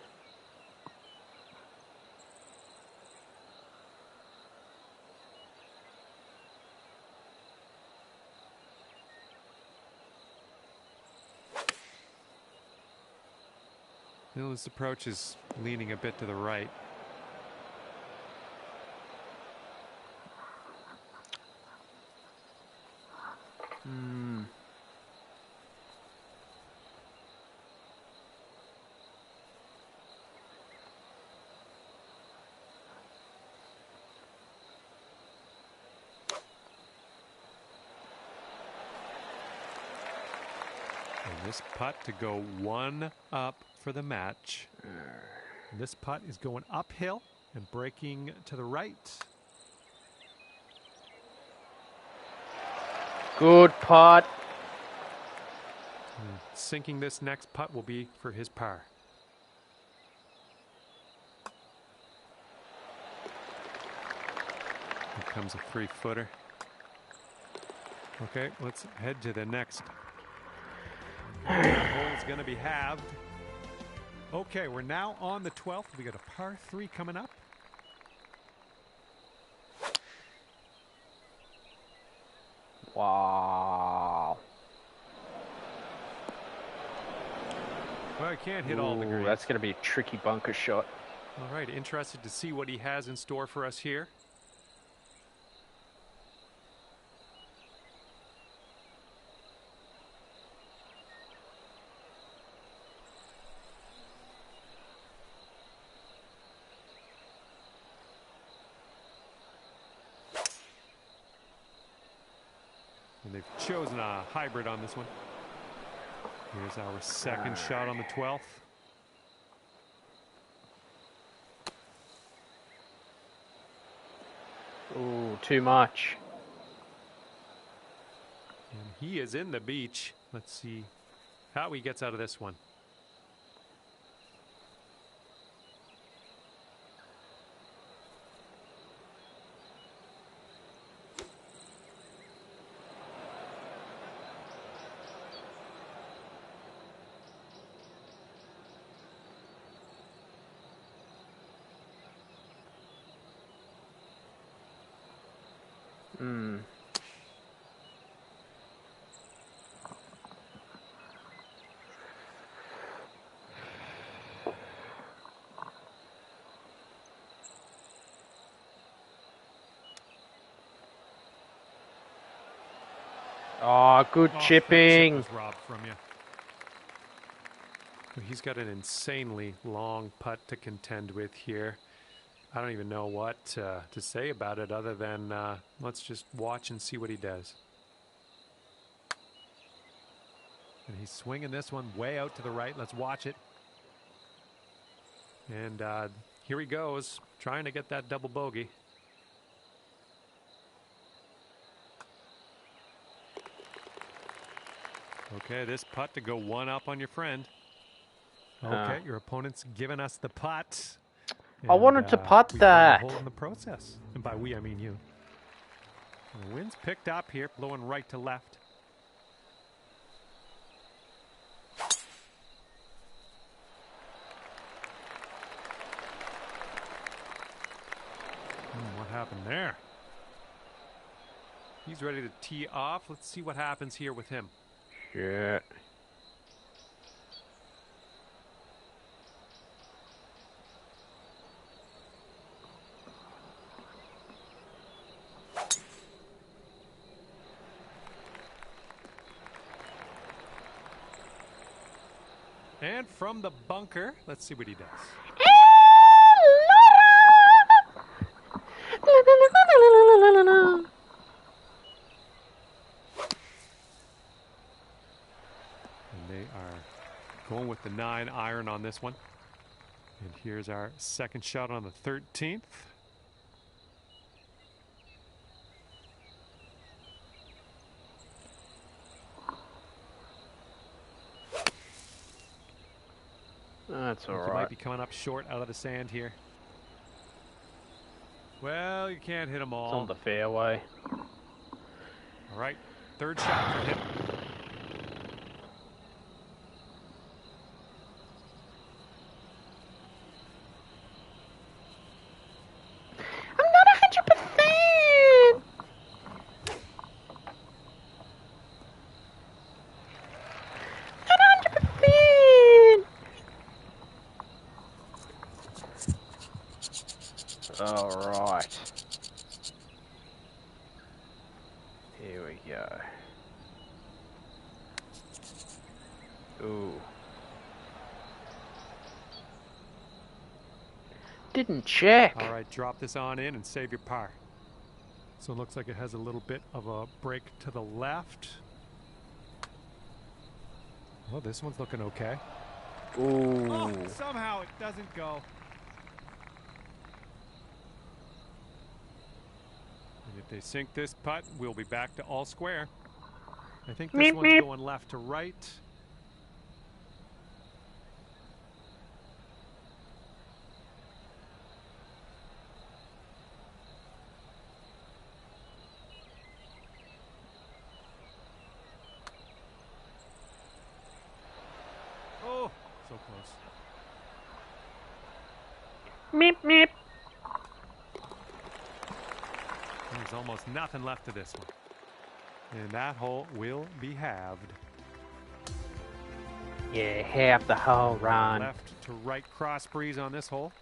Well, this approach is leaning a bit to the right. And this putt to go 1 up for the match. This putt is going uphill and breaking to the right. Good putt. Sinking this next putt will be for his par. Here comes a 3-footer. Okay, let's head to the next. That hole is going to be halved. Okay, we're now on the 12th. We got a par 3 coming up. Wow. Well, I can't hit all the greens. That's going to be a tricky bunker shot. All right, interested to see what he has in store for us here. And they've chosen a hybrid on this one. Here's our second shot on the 12th. Ooh, too much. And he is in the beach. Let's see how he gets out of this one. Oh, good chipping. That chip was robbed from you. He's got an insanely long putt to contend with here. I don't even know what to say about it other than let's just watch and see what he does. And he's swinging this one way out to the right. Let's watch it. And here he goes, trying to get that double bogey. Okay, this putt to go 1 up on your friend. Okay, your opponent's giving us the putt. I wanted to putt we that. Hole in the process. And by we, I mean you. And the wind's picked up here, blowing right to left. What happened there? He's ready to tee off. Let's see what happens here with him. Shit. And from the bunker, let's see what he does. And they are going with the 9-iron on this one. And here's our second shot on the 13th. That's all right. You might be coming up short out of the sand here. Well, you can't hit them all. It's on the fairway. All right, third shot for him. I'm not 100%. Not 100%. we go. Ooh. Didn't check. All right, drop this on in and save your par. So it looks like it has a little bit of a break to the left. Well, this one's looking okay. Ooh. Oh, somehow it doesn't go. And if they sink this putt, we'll be back to all square. I think this one's going left to right. Oh, so close. Meep, meep. There's almost nothing left to this one. And that hole will be halved. Yeah, half the hole run. Left to right cross breeze on this hole.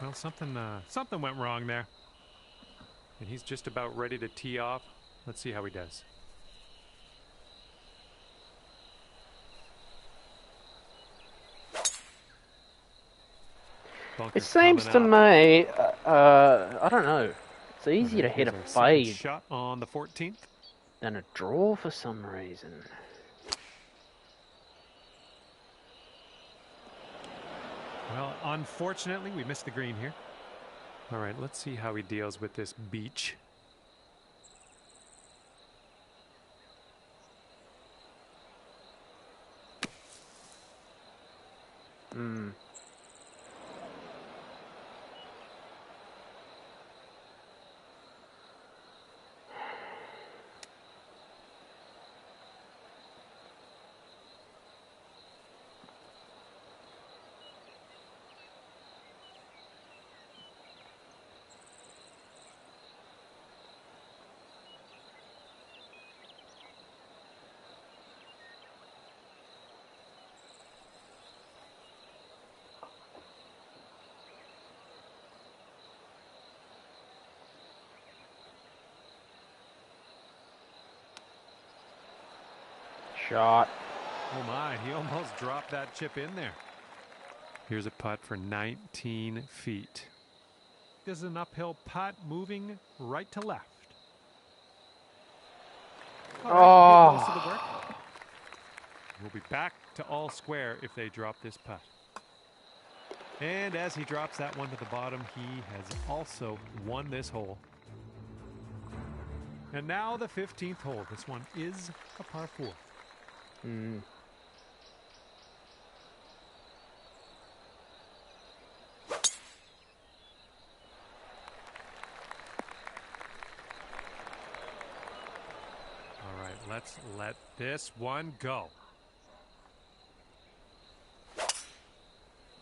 Well, something went wrong there. And he's just about ready to tee off. Let's see how he does. It seems to me, I don't know. It's easier to hit a fade shot on the 14th than a draw for some reason. Well, unfortunately, we missed the green here. All right, let's see how he deals with this beach. Shot. Oh my, he almost dropped that chip in there. Here's a putt for 19 feet. This is an uphill putt moving right to left. All right, most of the work. We'll be back to all square if they drop this putt. And as he drops that one to the bottom, he has also won this hole. And now the 15th hole. This one is a par 4. All right, let's let this one go.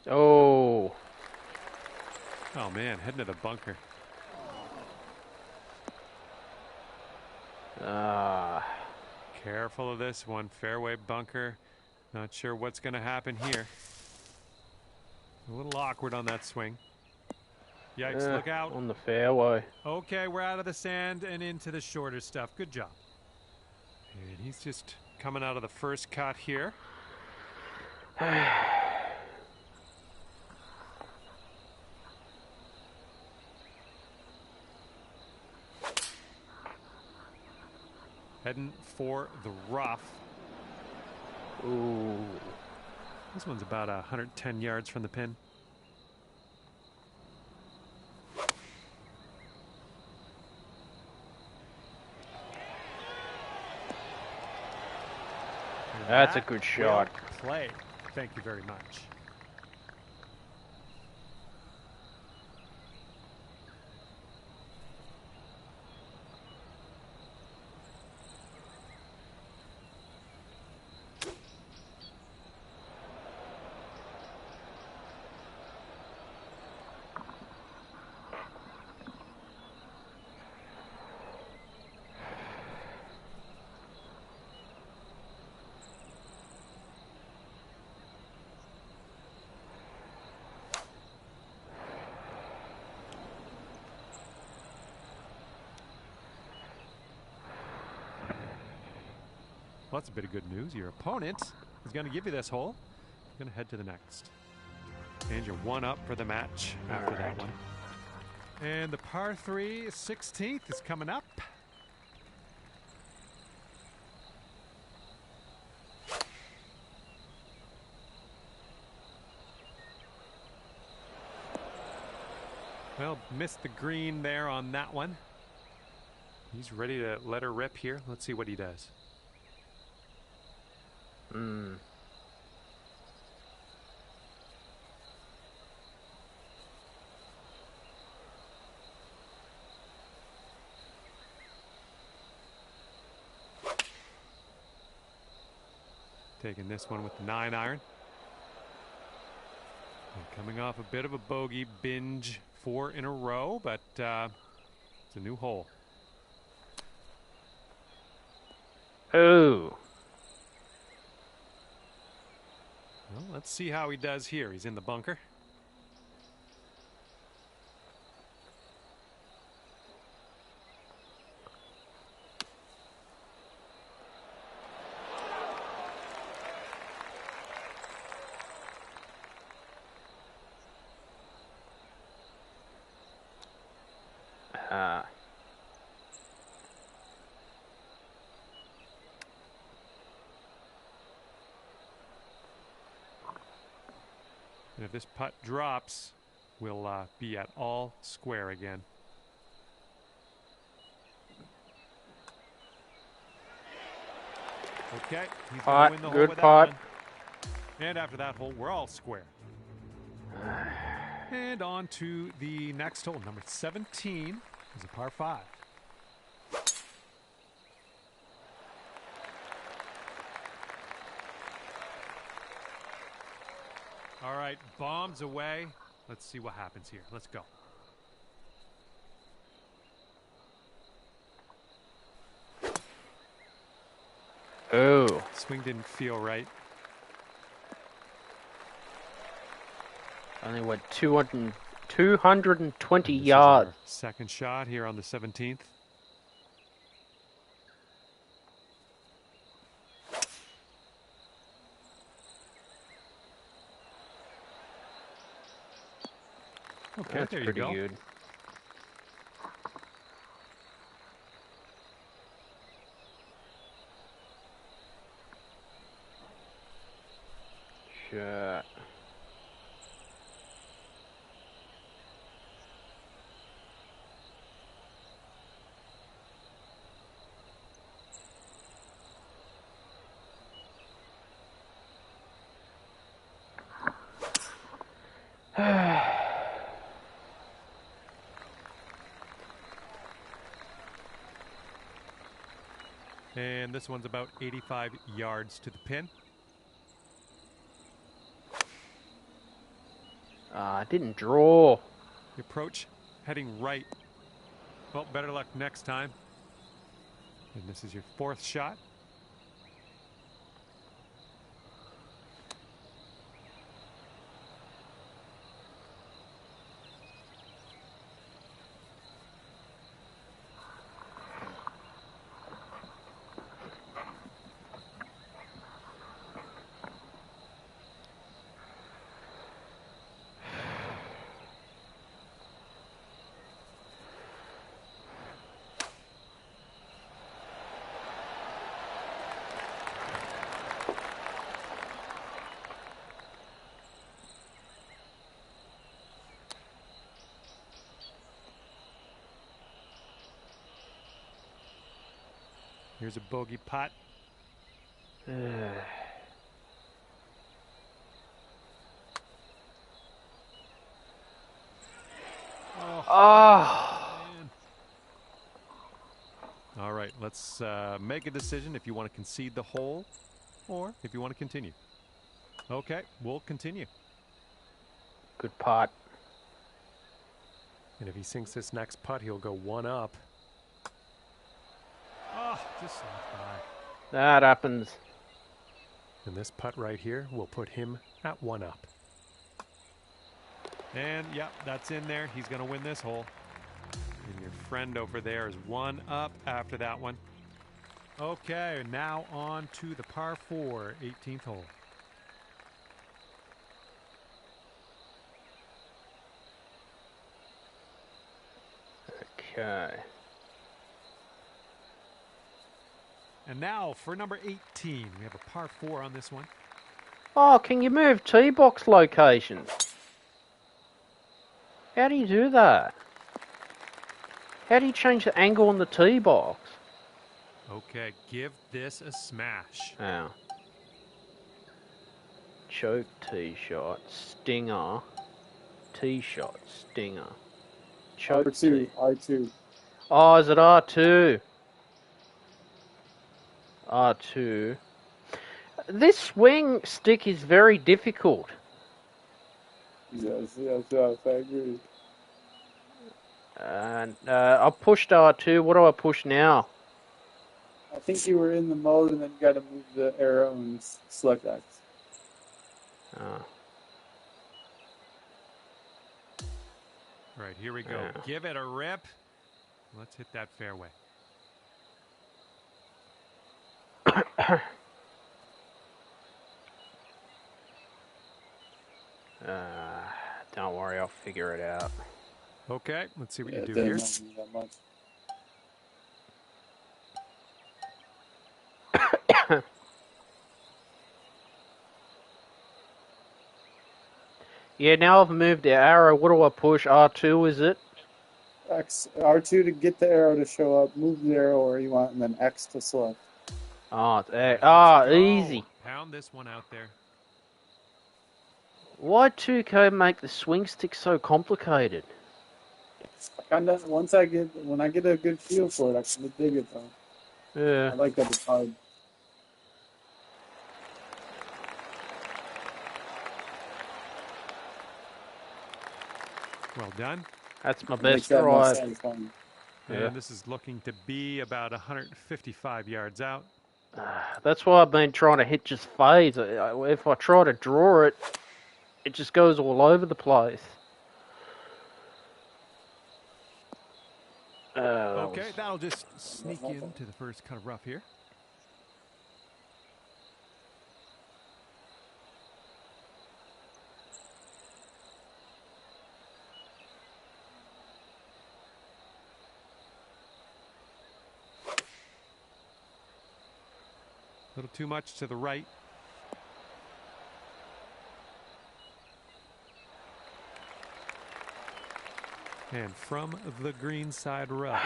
Oh. Oh man, heading to the bunker. Careful of this one, fairway bunker. Not sure what's going to happen here. A little awkward on that swing. Yikes, look out. On the fairway. Okay, we're out of the sand and into the shorter stuff. Good job. And he's just coming out of the first cut here. Heading for the rough. Ooh. This one's about 110 yards from the pin. That's a good shot. Play. Thank you very much. Well, that's a bit of good news. Your opponent is going to give you this hole. You're going to head to the next. And you're 1 up for the match after that one. And the par 3 16th is coming up. Well, missed the green there on that one. He's ready to let her rip here. Let's see what he does. Taking this one with the 9-iron. Coming off a bit of a bogey binge, 4 in a row, but it's a new hole. Oh. Well, let's see how he does here. He's in the bunker. And if this putt drops, we'll be at all square again. Okay, he's going to win the hole with that one. And after that hole, we're all square. And on to the next hole, number 17 is a par 5. All right, bombs away. Let's see what happens here. Let's go. Oh. Swing didn't feel right. Only went 220 yards. Second shot here on the 17th. Okay, that's there pretty you go. good. Shit. And this one's about 85 yards to the pin. Didn't draw. The approach heading right. Well, better luck next time. And this is your 4th shot. Here's a bogey putt. All right, let's make a decision if you want to concede the hole or if you want to continue. Okay, we'll continue. Good putt. And if he sinks this next putt, he'll go 1 up. Oh, just off by. That happens. And this putt right here will put him at 1 up. And, yeah, that's in there. He's going to win this hole. And your friend over there is 1 up after that one. Okay, now on to the par 4, 18th hole. Okay. And now for number 18, we have a par 4 on this one. Oh, can you move tee box locations? How do you do that? How do you change the angle on the tee box? Okay, give this a smash. Oh. Choke tee shot, stinger, tee shot, stinger. Choke R2, tee. R2. Oh, is it R2? R2. This swing stick is very difficult. Yes, I agree. And I pushed R2. What do I push now? I think you were in the mode and then you got to move the arrow and select X. Oh. All right, here we go. Yeah. Give it a rip. Let's hit that fairway. Don't worry, I'll figure it out. Okay, let's see what you do didn't here. matter that much. Yeah, now I've moved the arrow. What do I push? R2, is it? X, R2 to get the arrow to show up, move the arrow where you want, and then X to select. Oh, it's easy. Pound this one out there. Why 2K make the swing stick so complicated? Kinda, when I get a good feel for it, I kind of dig it though. Yeah. I like that it's hard. Well done. That's my Makes best that more drive. satisfying. Yeah. And this is looking to be about 155 yards out. That's why I've been trying to hit just fades. If I try to draw it, it just goes all over the place. Okay, that'll just sneak into the first cut of rough here. A little too much to the right. And from the green side rough.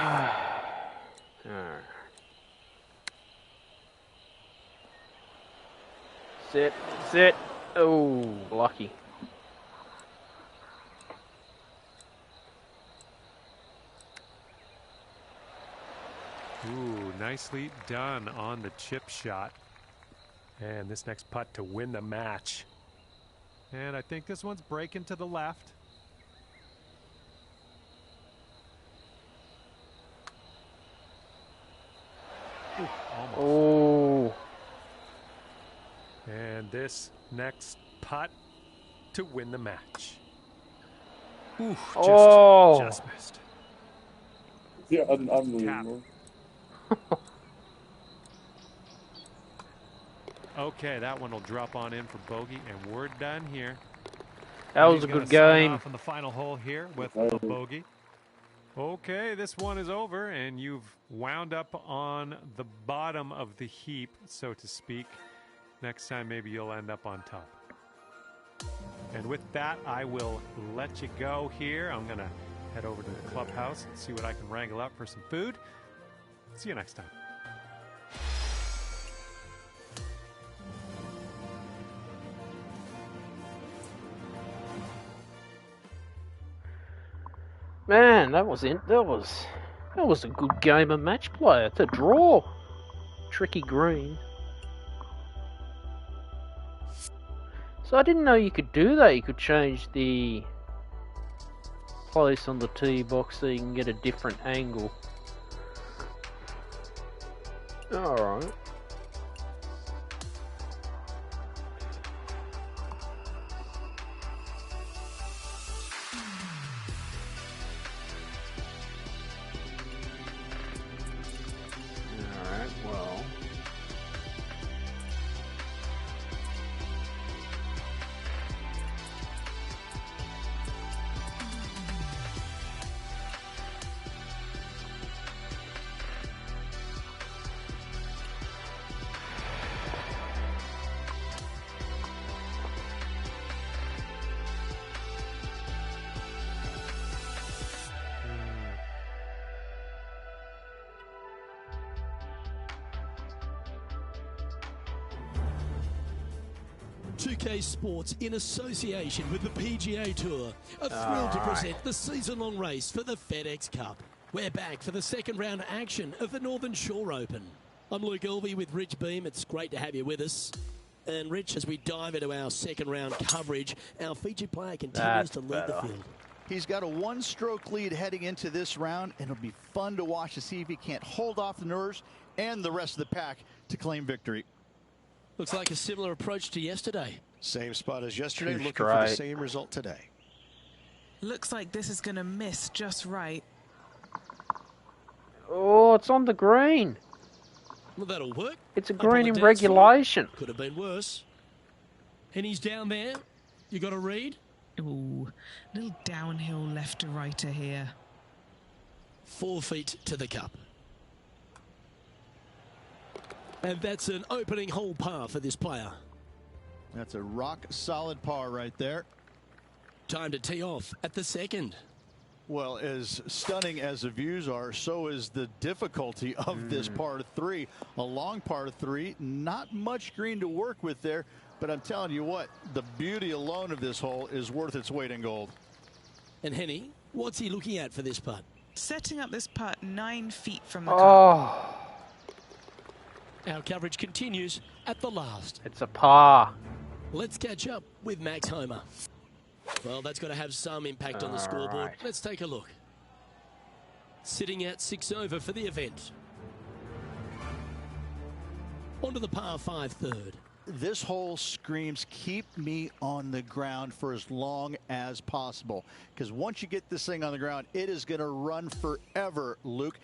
Sit. Oh, lucky. Ooh, nicely done on the chip shot. And this next putt to win the match. And I think this one's breaking to the left. Ooh, almost. Oh. And this next putt to win the match. Ooh, just missed. Yeah, unbelievable. Okay, that one will drop on in for bogey, and we're done here. That was a good game. Off on the final hole here with a bogey. Okay, this one is over, and you've wound up on the bottom of the heap, so to speak. Next time, maybe you'll end up on top. And with that, I will let you go here. I'm going to head over to the clubhouse and see what I can wrangle up for some food. See you next time. Man, that was a good game of match play. It's a draw. Tricky green. So I didn't know you could do that. You could change the place on the tee box so you can get a different angle. Alright. Alright, well. 2K Sports, in association with the PGA Tour, are thrilled to present the season-long race for the FedEx Cup. We're back for the second round of action of the Northern Shore Open. I'm Luke Elvey with Rich Beam. It's great to have you with us. And Rich, as we dive into our second round coverage, our featured player continues to lead the field. He's got a one-stroke lead heading into this round, and it'll be fun to watch to see if he can't hold off the Nerves and the rest of the pack to claim victory. Looks like a similar approach to yesterday. Same spot as yesterday, looking for the same result today. Looks like this is going to miss just right. Oh, it's on the green. Well, that'll work. It's a green in regulation. Could have been worse. And he's down there. You got to read. Ooh, little downhill left to righter here. 4 feet to the cup. And that's an opening hole par for this player. That's a rock-solid par right there. Time to tee off at the second. Well, as stunning as the views are, so is the difficulty of this par 3. A long par 3, not much green to work with there. But I'm telling you what, the beauty alone of this hole is worth its weight in gold. And Henny, what's he looking at for this putt? Setting up this putt 9 feet from the cup. Our coverage continues at the last. It's a par. Let's catch up with Max Homer. Well, that's going to have some impact on the scoreboard. Let's take a look. Sitting at 6 over for the event. On to the par 5 third. This hole screams, keep me on the ground for as long as possible. Because once you get this thing on the ground, it is going to run forever, Luke.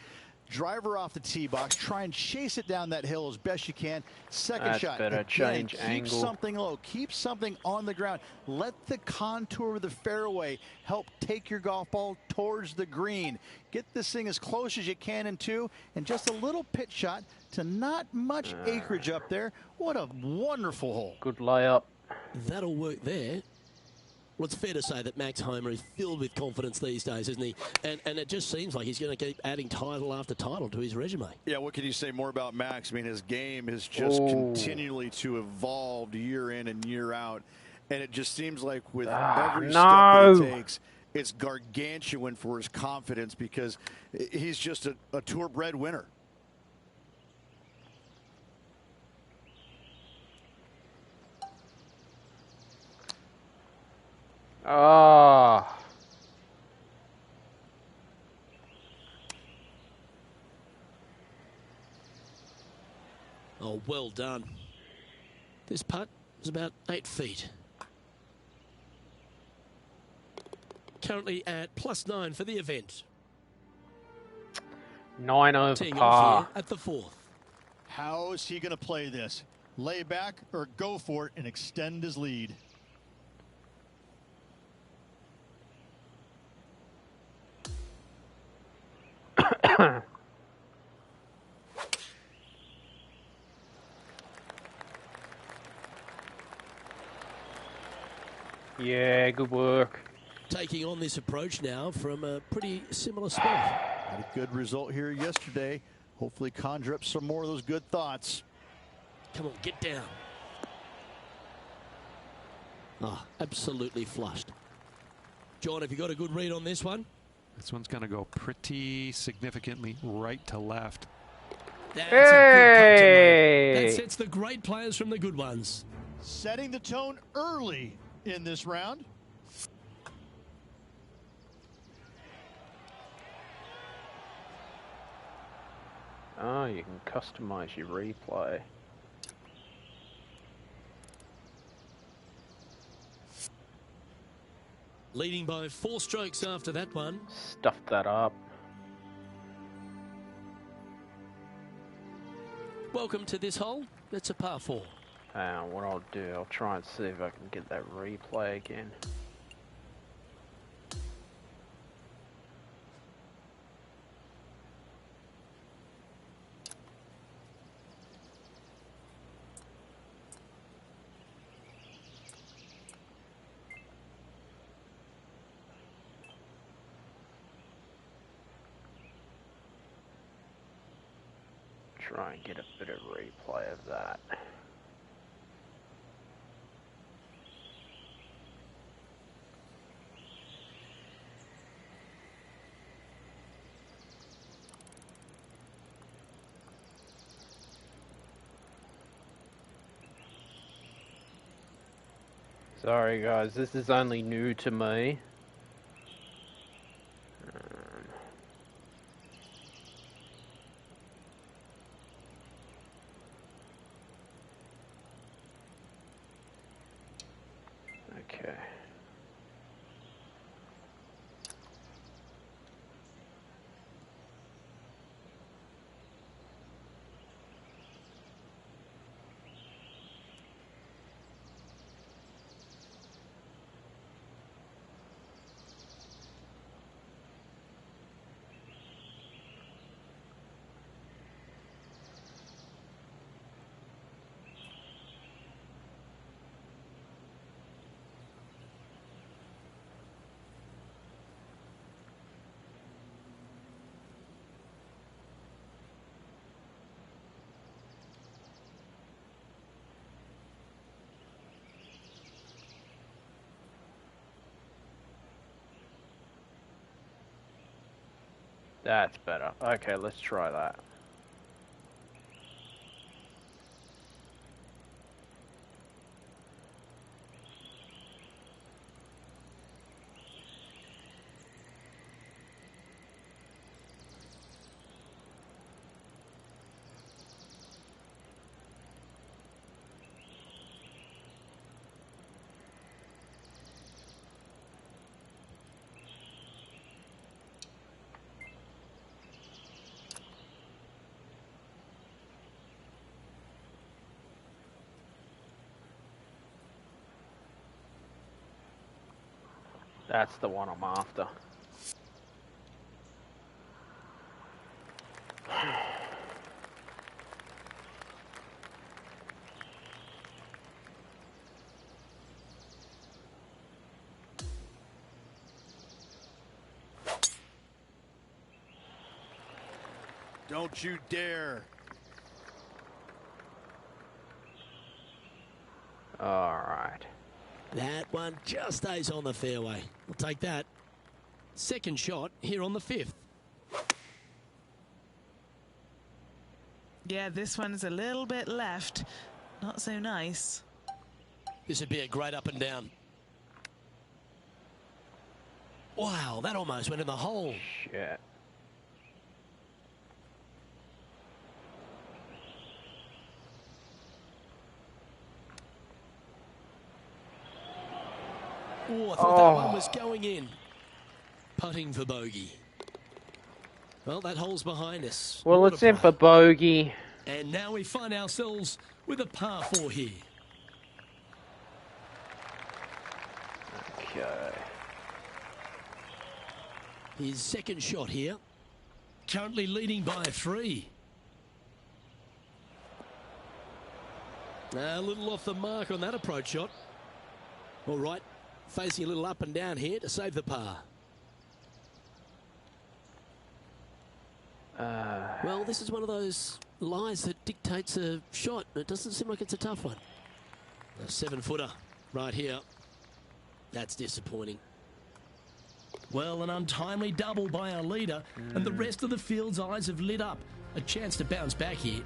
Driver off the tee box. Try and chase it down that hill as best you can. Second shot. Better. Again, Change keep angle. something low. Keep something on the ground. Let the contour of the fairway help take your golf ball towards the green. Get this thing as close as you can in 2, and just a little pitch shot to not much acreage up there. What a wonderful hole. Good layup. That'll work there. Well, it's fair to say that Max Homer is filled with confidence these days, isn't he? And it just seems like he's going to keep adding title after title to his resume. Yeah, what can you say more about Max? I mean, his game is just continually to evolve year in and year out. And it just seems like with every step that he takes, it's gargantuan for his confidence because he's just a tour-bred winner. Oh. Oh, well done. This putt is about 8 feet. Currently at +9 for the event. 9 over Teeing par. off here at the 4th. How is he going to play this? Lay back or go for it and extend his lead? Yeah, good work. Taking on this approach now from a pretty similar spot. Had a good result here yesterday. Hopefully conjure up some more of those good thoughts. Come on, get down. Oh, absolutely flushed. John, have you got a good read on this one? This one's going to go pretty significantly right to left. That's a good putt to make. That sets the great players from the good ones. Setting the tone early in this round. Oh, you can customize your replay. Leading by 4 strokes after that one. Stuff that up. Welcome to this hole. It's a par 4. What I'll do, I'll try and see if I can get that replay again. Try and get a bit of replay of that. Sorry guys, this is only new to me. Okay. That's better. Okay, let's try that. That's the one I'm after. Don't you dare. All right. That one just stays on the fairway. We'll take that. Second shot here on the 5th. Yeah, this one's a little bit left. Not so nice. This would be a great up and down. Wow, that almost went in the hole. Shit. Oh, I thought that one was going in. Putting for bogey. Well, that hole's behind us. Well, it's in for bogey. And now we find ourselves with a par 4 here. Okay. His second shot here. Currently leading by 3. A little off the mark on that approach shot. All right. Facing a little up and down here to save the par. Well, this is one of those lies that dictates a shot. It doesn't seem like it's a tough one. A 7-footer right here. That's disappointing. Well, an untimely double by our leader, and the rest of the field's eyes have lit up. A chance to bounce back here.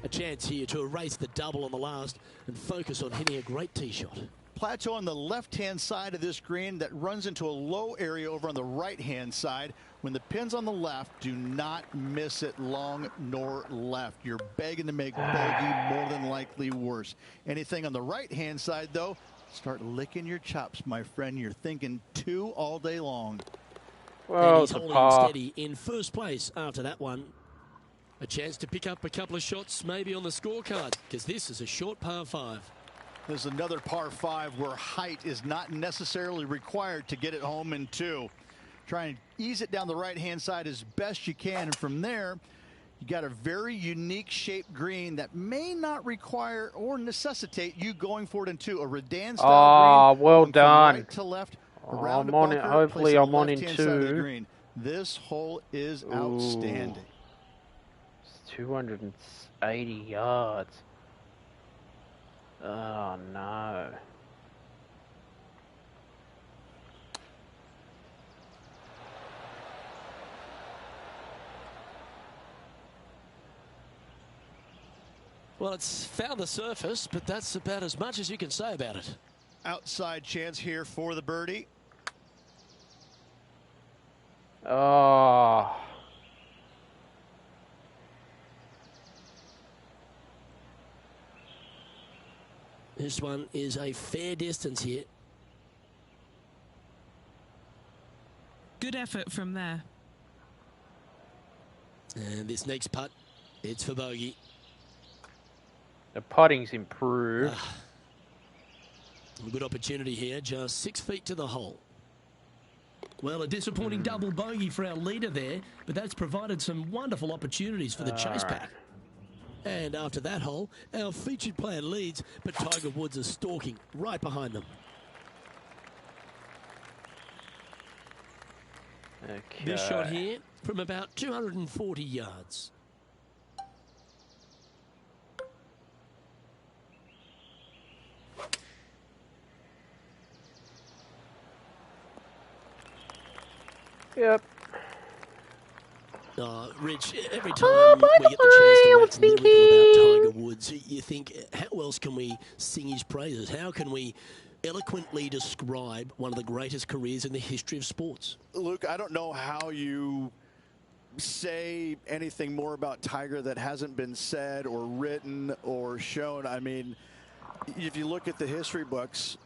A chance here to erase the double on the last and focus on hitting a great tee shot. Plateau on the left-hand side of this green that runs into a low area over on the right-hand side. When the pin's on the left, do not miss it long nor left. You're begging to make bogey, more than likely worse. Anything on the right-hand side, though, start licking your chops, my friend. You're thinking 2 all day long. Well, and he's holding steady in first place after that one. A chance to pick up a couple of shots maybe on the scorecard, because this is a short par 5. There's another par 5 where height is not necessarily required to get it home in 2. Try and ease it down the right-hand side as best you can, and from there, you got a very unique shaped green that may not require or necessitate you going for it in 2. A Redan style green. Well done. Right to left. I'm on it. Hopefully, I'm on in 2. This hole is outstanding. It's 280 yards. Oh no. Well, it's found the surface, but that's about as much as you can say about it. Outside chance here for the birdie. Oh. This one is a fair distance here. Good effort from there. And this next putt, it's for bogey. The putting's improved. A good opportunity here, just 6 feet to the hole. Well, a disappointing double bogey for our leader there, but that's provided some wonderful opportunities for the chase pack. And after that hole, our featured player leads, but Tiger Woods is stalking right behind them. Okay. This shot here from about 240 yards. Yep. Rich, every time we get the chance to wax lyrical about Tiger Woods, you think, how else can we sing his praises? How can we eloquently describe one of the greatest careers in the history of sports? Luke, I don't know how you say anything more about Tiger that hasn't been said or written or shown. I mean, if you look at the history books,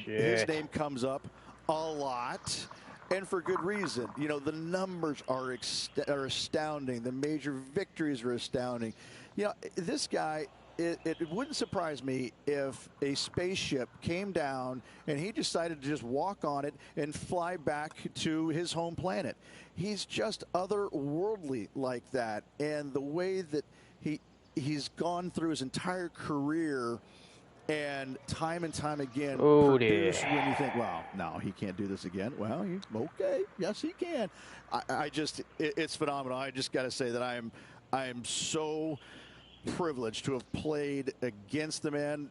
his name comes up a lot. And for good reason. You know, the numbers are astounding. The major victories are astounding. You know, this guy, it wouldn't surprise me if a spaceship came down and he decided to just walk on it and fly back to his home planet. He's just otherworldly like that. And the way that he's gone through his entire career and time again produce when you think, well, no, he can't do this again. Well, okay, yes, he can. It's phenomenal. I just got to say that I am so privileged to have played against the man,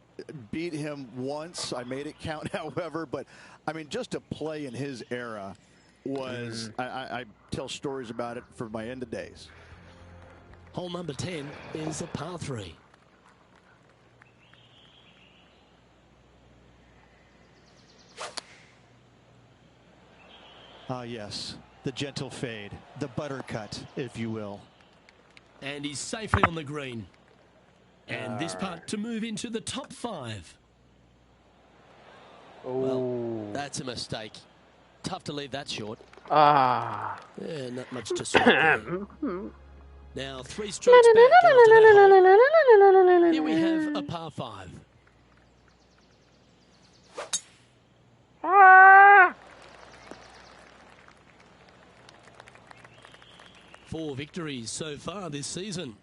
beat him once. I made it count, however, but I mean, just to play in his era was, I tell stories about it for my end of days. Hole number 10 is a par 3. Yes, the gentle fade, the butter cut, if you will. And he's safely on the green. And this putt to move into the top 5. Well, that's a mistake. Tough to leave that short. Yeah, not much to sort there. Now 3 strokes back after that hole. Here we have a par 5. Four victories so far this season.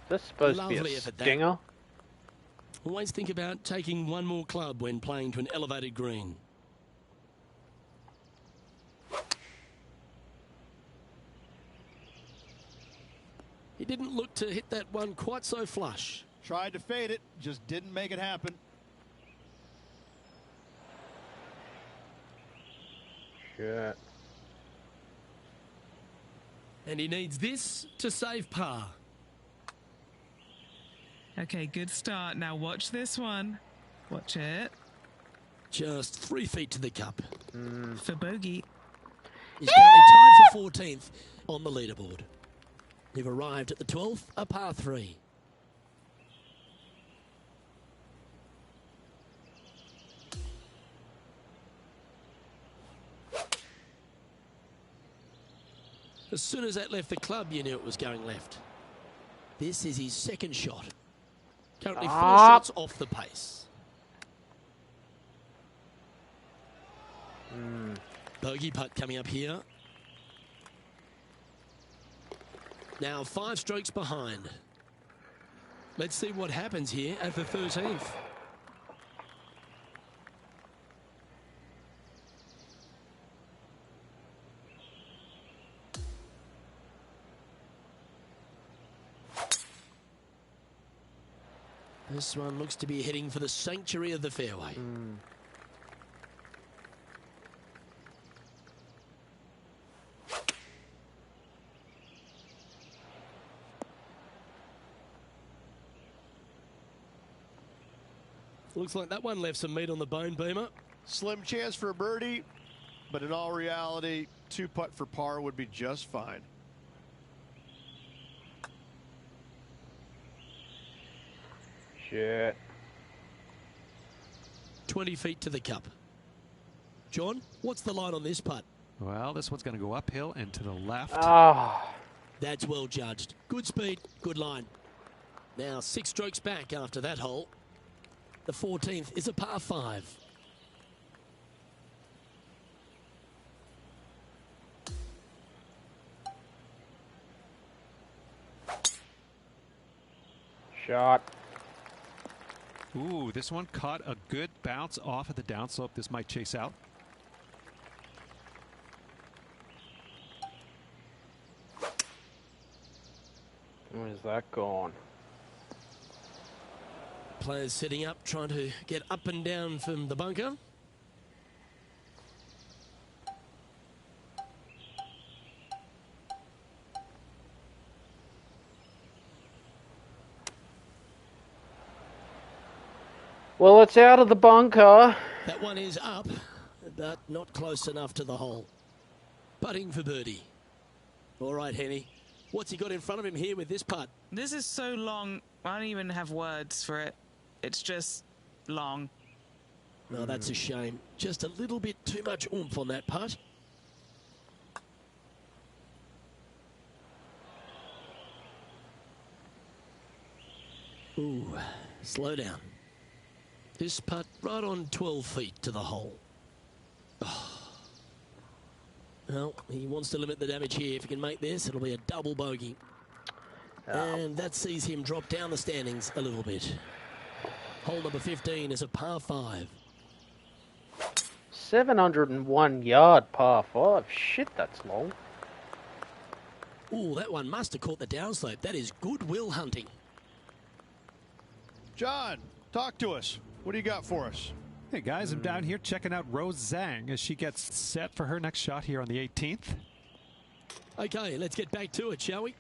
This is supposed to be a stinger. Always think about taking one more club when playing to an elevated green. He didn't look to hit that one quite so flush. Tried to fade it, just didn't make it happen. Shit. And he needs this to save par. Okay, good start. Now watch this one. Watch it. Just 3 feet to the cup. For bogey. He's currently tied for 14th on the leaderboard. They've arrived at the 12th, a par 3. As soon as that left the club, you knew it was going left. This is his second shot. Currently 4 shots off the pace. Bogey putt coming up here. Now 5 strokes behind. Let's see what happens here at the 13th. This one looks to be heading for the sanctuary of the fairway. Looks like that one left some meat on the bone, Beamer. Slim chance for a birdie, but in all reality, 2-putt for par would be just fine. Shit. 20 feet to the cup. John, what's the line on this putt? Well, this one's going to go uphill and to the left. Oh. That's well judged. Good speed, good line. Now 6 strokes back after that hole. The 14th is a par 5. Shot. Ooh, this one caught a good bounce off of the downslope. This might chase out. Where's that gone? Players setting up, trying to get up and down from the bunker. Well, it's out of the bunker. That one is up, but not close enough to the hole. Putting for birdie. All right, Henny. What's he got in front of him here with this putt? This is so long, I don't even have words for it. It's just long. No, that's a shame. Just a little bit too much oomph on that putt. Ooh, slow down. This putt right on 12 feet to the hole. Oh. Well, he wants to limit the damage here. If he can make this, it'll be a double bogey. And that sees him drop down the standings a little bit. Hole number 15 is a par 5. 701 yard par 5. Shit, that's long. Ooh, that one must have caught the downslope. That is goodwill hunting. John, talk to us. What do you got for us? Hey guys, I'm down here checking out Rose Zhang as she gets set for her next shot here on the 18th. Okay, let's get back to it, shall we?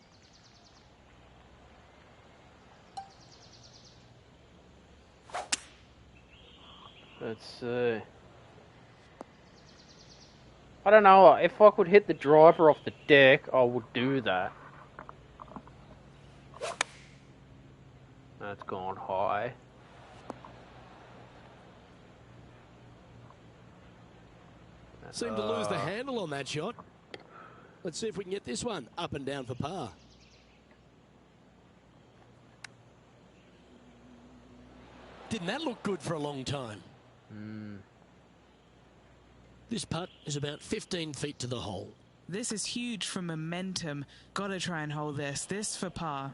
Let's see. I don't know. If I could hit the driver off the deck, I would do that. That's gone high. Seemed to lose the handle on that shot. Let's see if we can get this one up and down for par. Didn't that look good for a long time? This putt is about 15 feet to the hole. This is huge for momentum. Gotta try and hold this. This for par.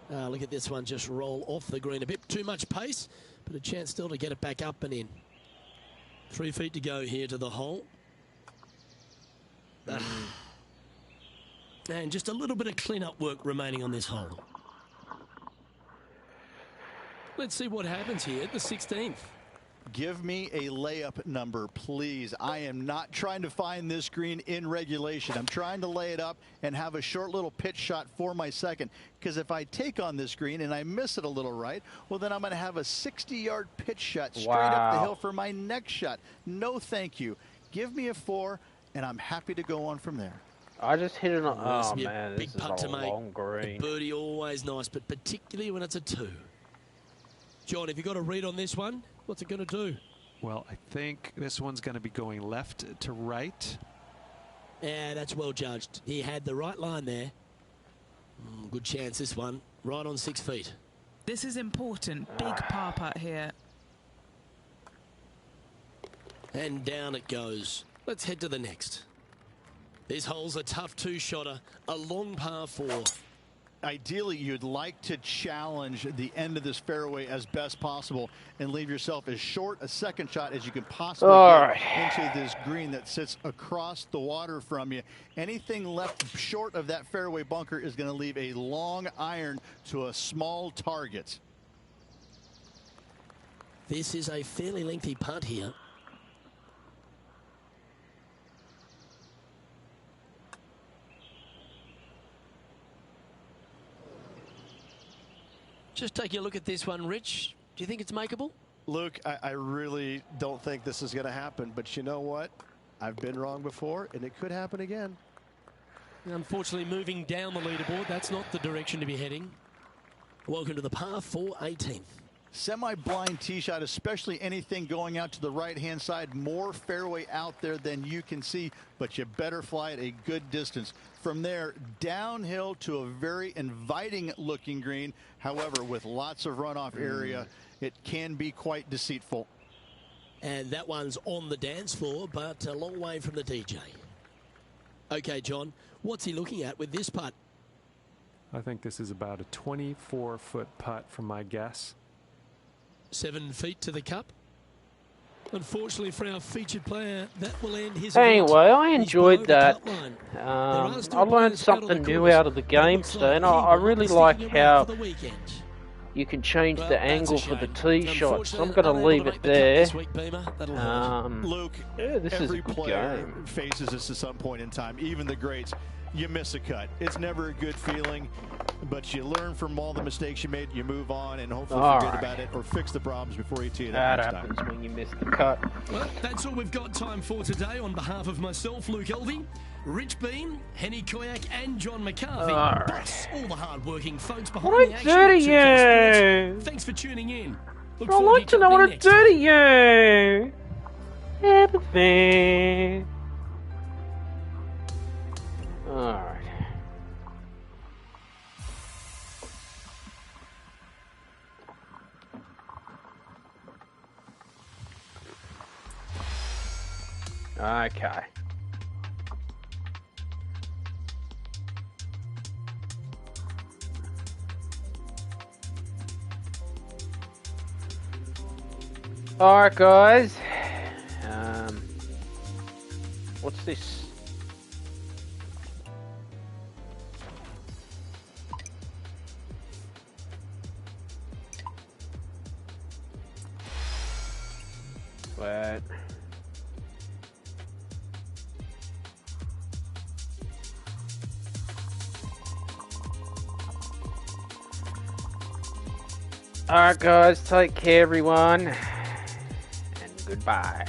Look at this one just roll off the green. A bit too much pace, but a chance still to get it back up and in. 3 feet to go here to the hole. And just a little bit of clean-up work remaining on this hole. Let's see what happens here at the 16th. Give me a layup number, please. I am not trying to find this green in regulation. I'm trying to lay it up and have a short little pitch shot for my second. Because if I take on this green and I miss it a little right, well, then I'm going to have a 60-yard pitch shot straight up the hill for my next shot. No, thank you. Give me a 4, and I'm happy to go on from there. I just hit it on. Oh, Big man, this putt is to a make. long green. A birdie always nice, but particularly when it's a 2. John, have you got a read on this one? What's it going to do? Well, I think this one's going to be going left to right. Yeah, that's well judged. He had the right line there. Good chance, this one. Right on 6 feet. This is important. Big par putt here. And down it goes. Let's head to the next. This hole's a tough 2-shotter. A long par 4. Ideally, you'd like to challenge the end of this fairway as best possible and leave yourself as short a second shot as you can possibly get into this green that sits across the water from you. Anything left short of that fairway bunker is going to leave a long iron to a small target. This is a fairly lengthy putt here. Just taking a look at this one, Rich. Do you think it's makeable? Luke, I really don't think this is going to happen, but you know what? I've been wrong before, and it could happen again. Unfortunately, moving down the leaderboard, that's not the direction to be heading. Welcome to the par 4 18th. Semi-blind tee shot, especially anything going out to the right-hand side. More fairway out there than you can see, but you better fly it a good distance. From there, downhill to a very inviting-looking green. However, with lots of runoff area, it can be quite deceitful. And that one's on the dance floor, but a long way from the DJ. Okay, John, what's he looking at with this putt? I think this is about a 24-foot putt from my guess. 7 feet to the cup. Unfortunately for our featured player, that will end his Anyway, event. I enjoyed that. I learned something new out of the game today, and I really like how you can change the angle for the tee shot. So I'm going to leave it there. Luke, yeah, this is a every good player game. faces this at some point in time, even the greats. You miss a cut. It's never a good feeling, but you learn from all the mistakes you made, you move on, and hopefully forget about it or fix the problems before you tee it up next time. That happens when you miss the cut. Well, that's all we've got time for today. On behalf of myself, Luke Elvey, Rich Bean, Henny Koyak, and John McCarthy, plus all the hard-working folks behind the action. What I do to you? Thanks for tuning in. Look I'd forward like to know what I do to you. Everything. Alright. Okay. Alright, guys. What's this? What? Alright, guys, take care, everyone, and goodbye.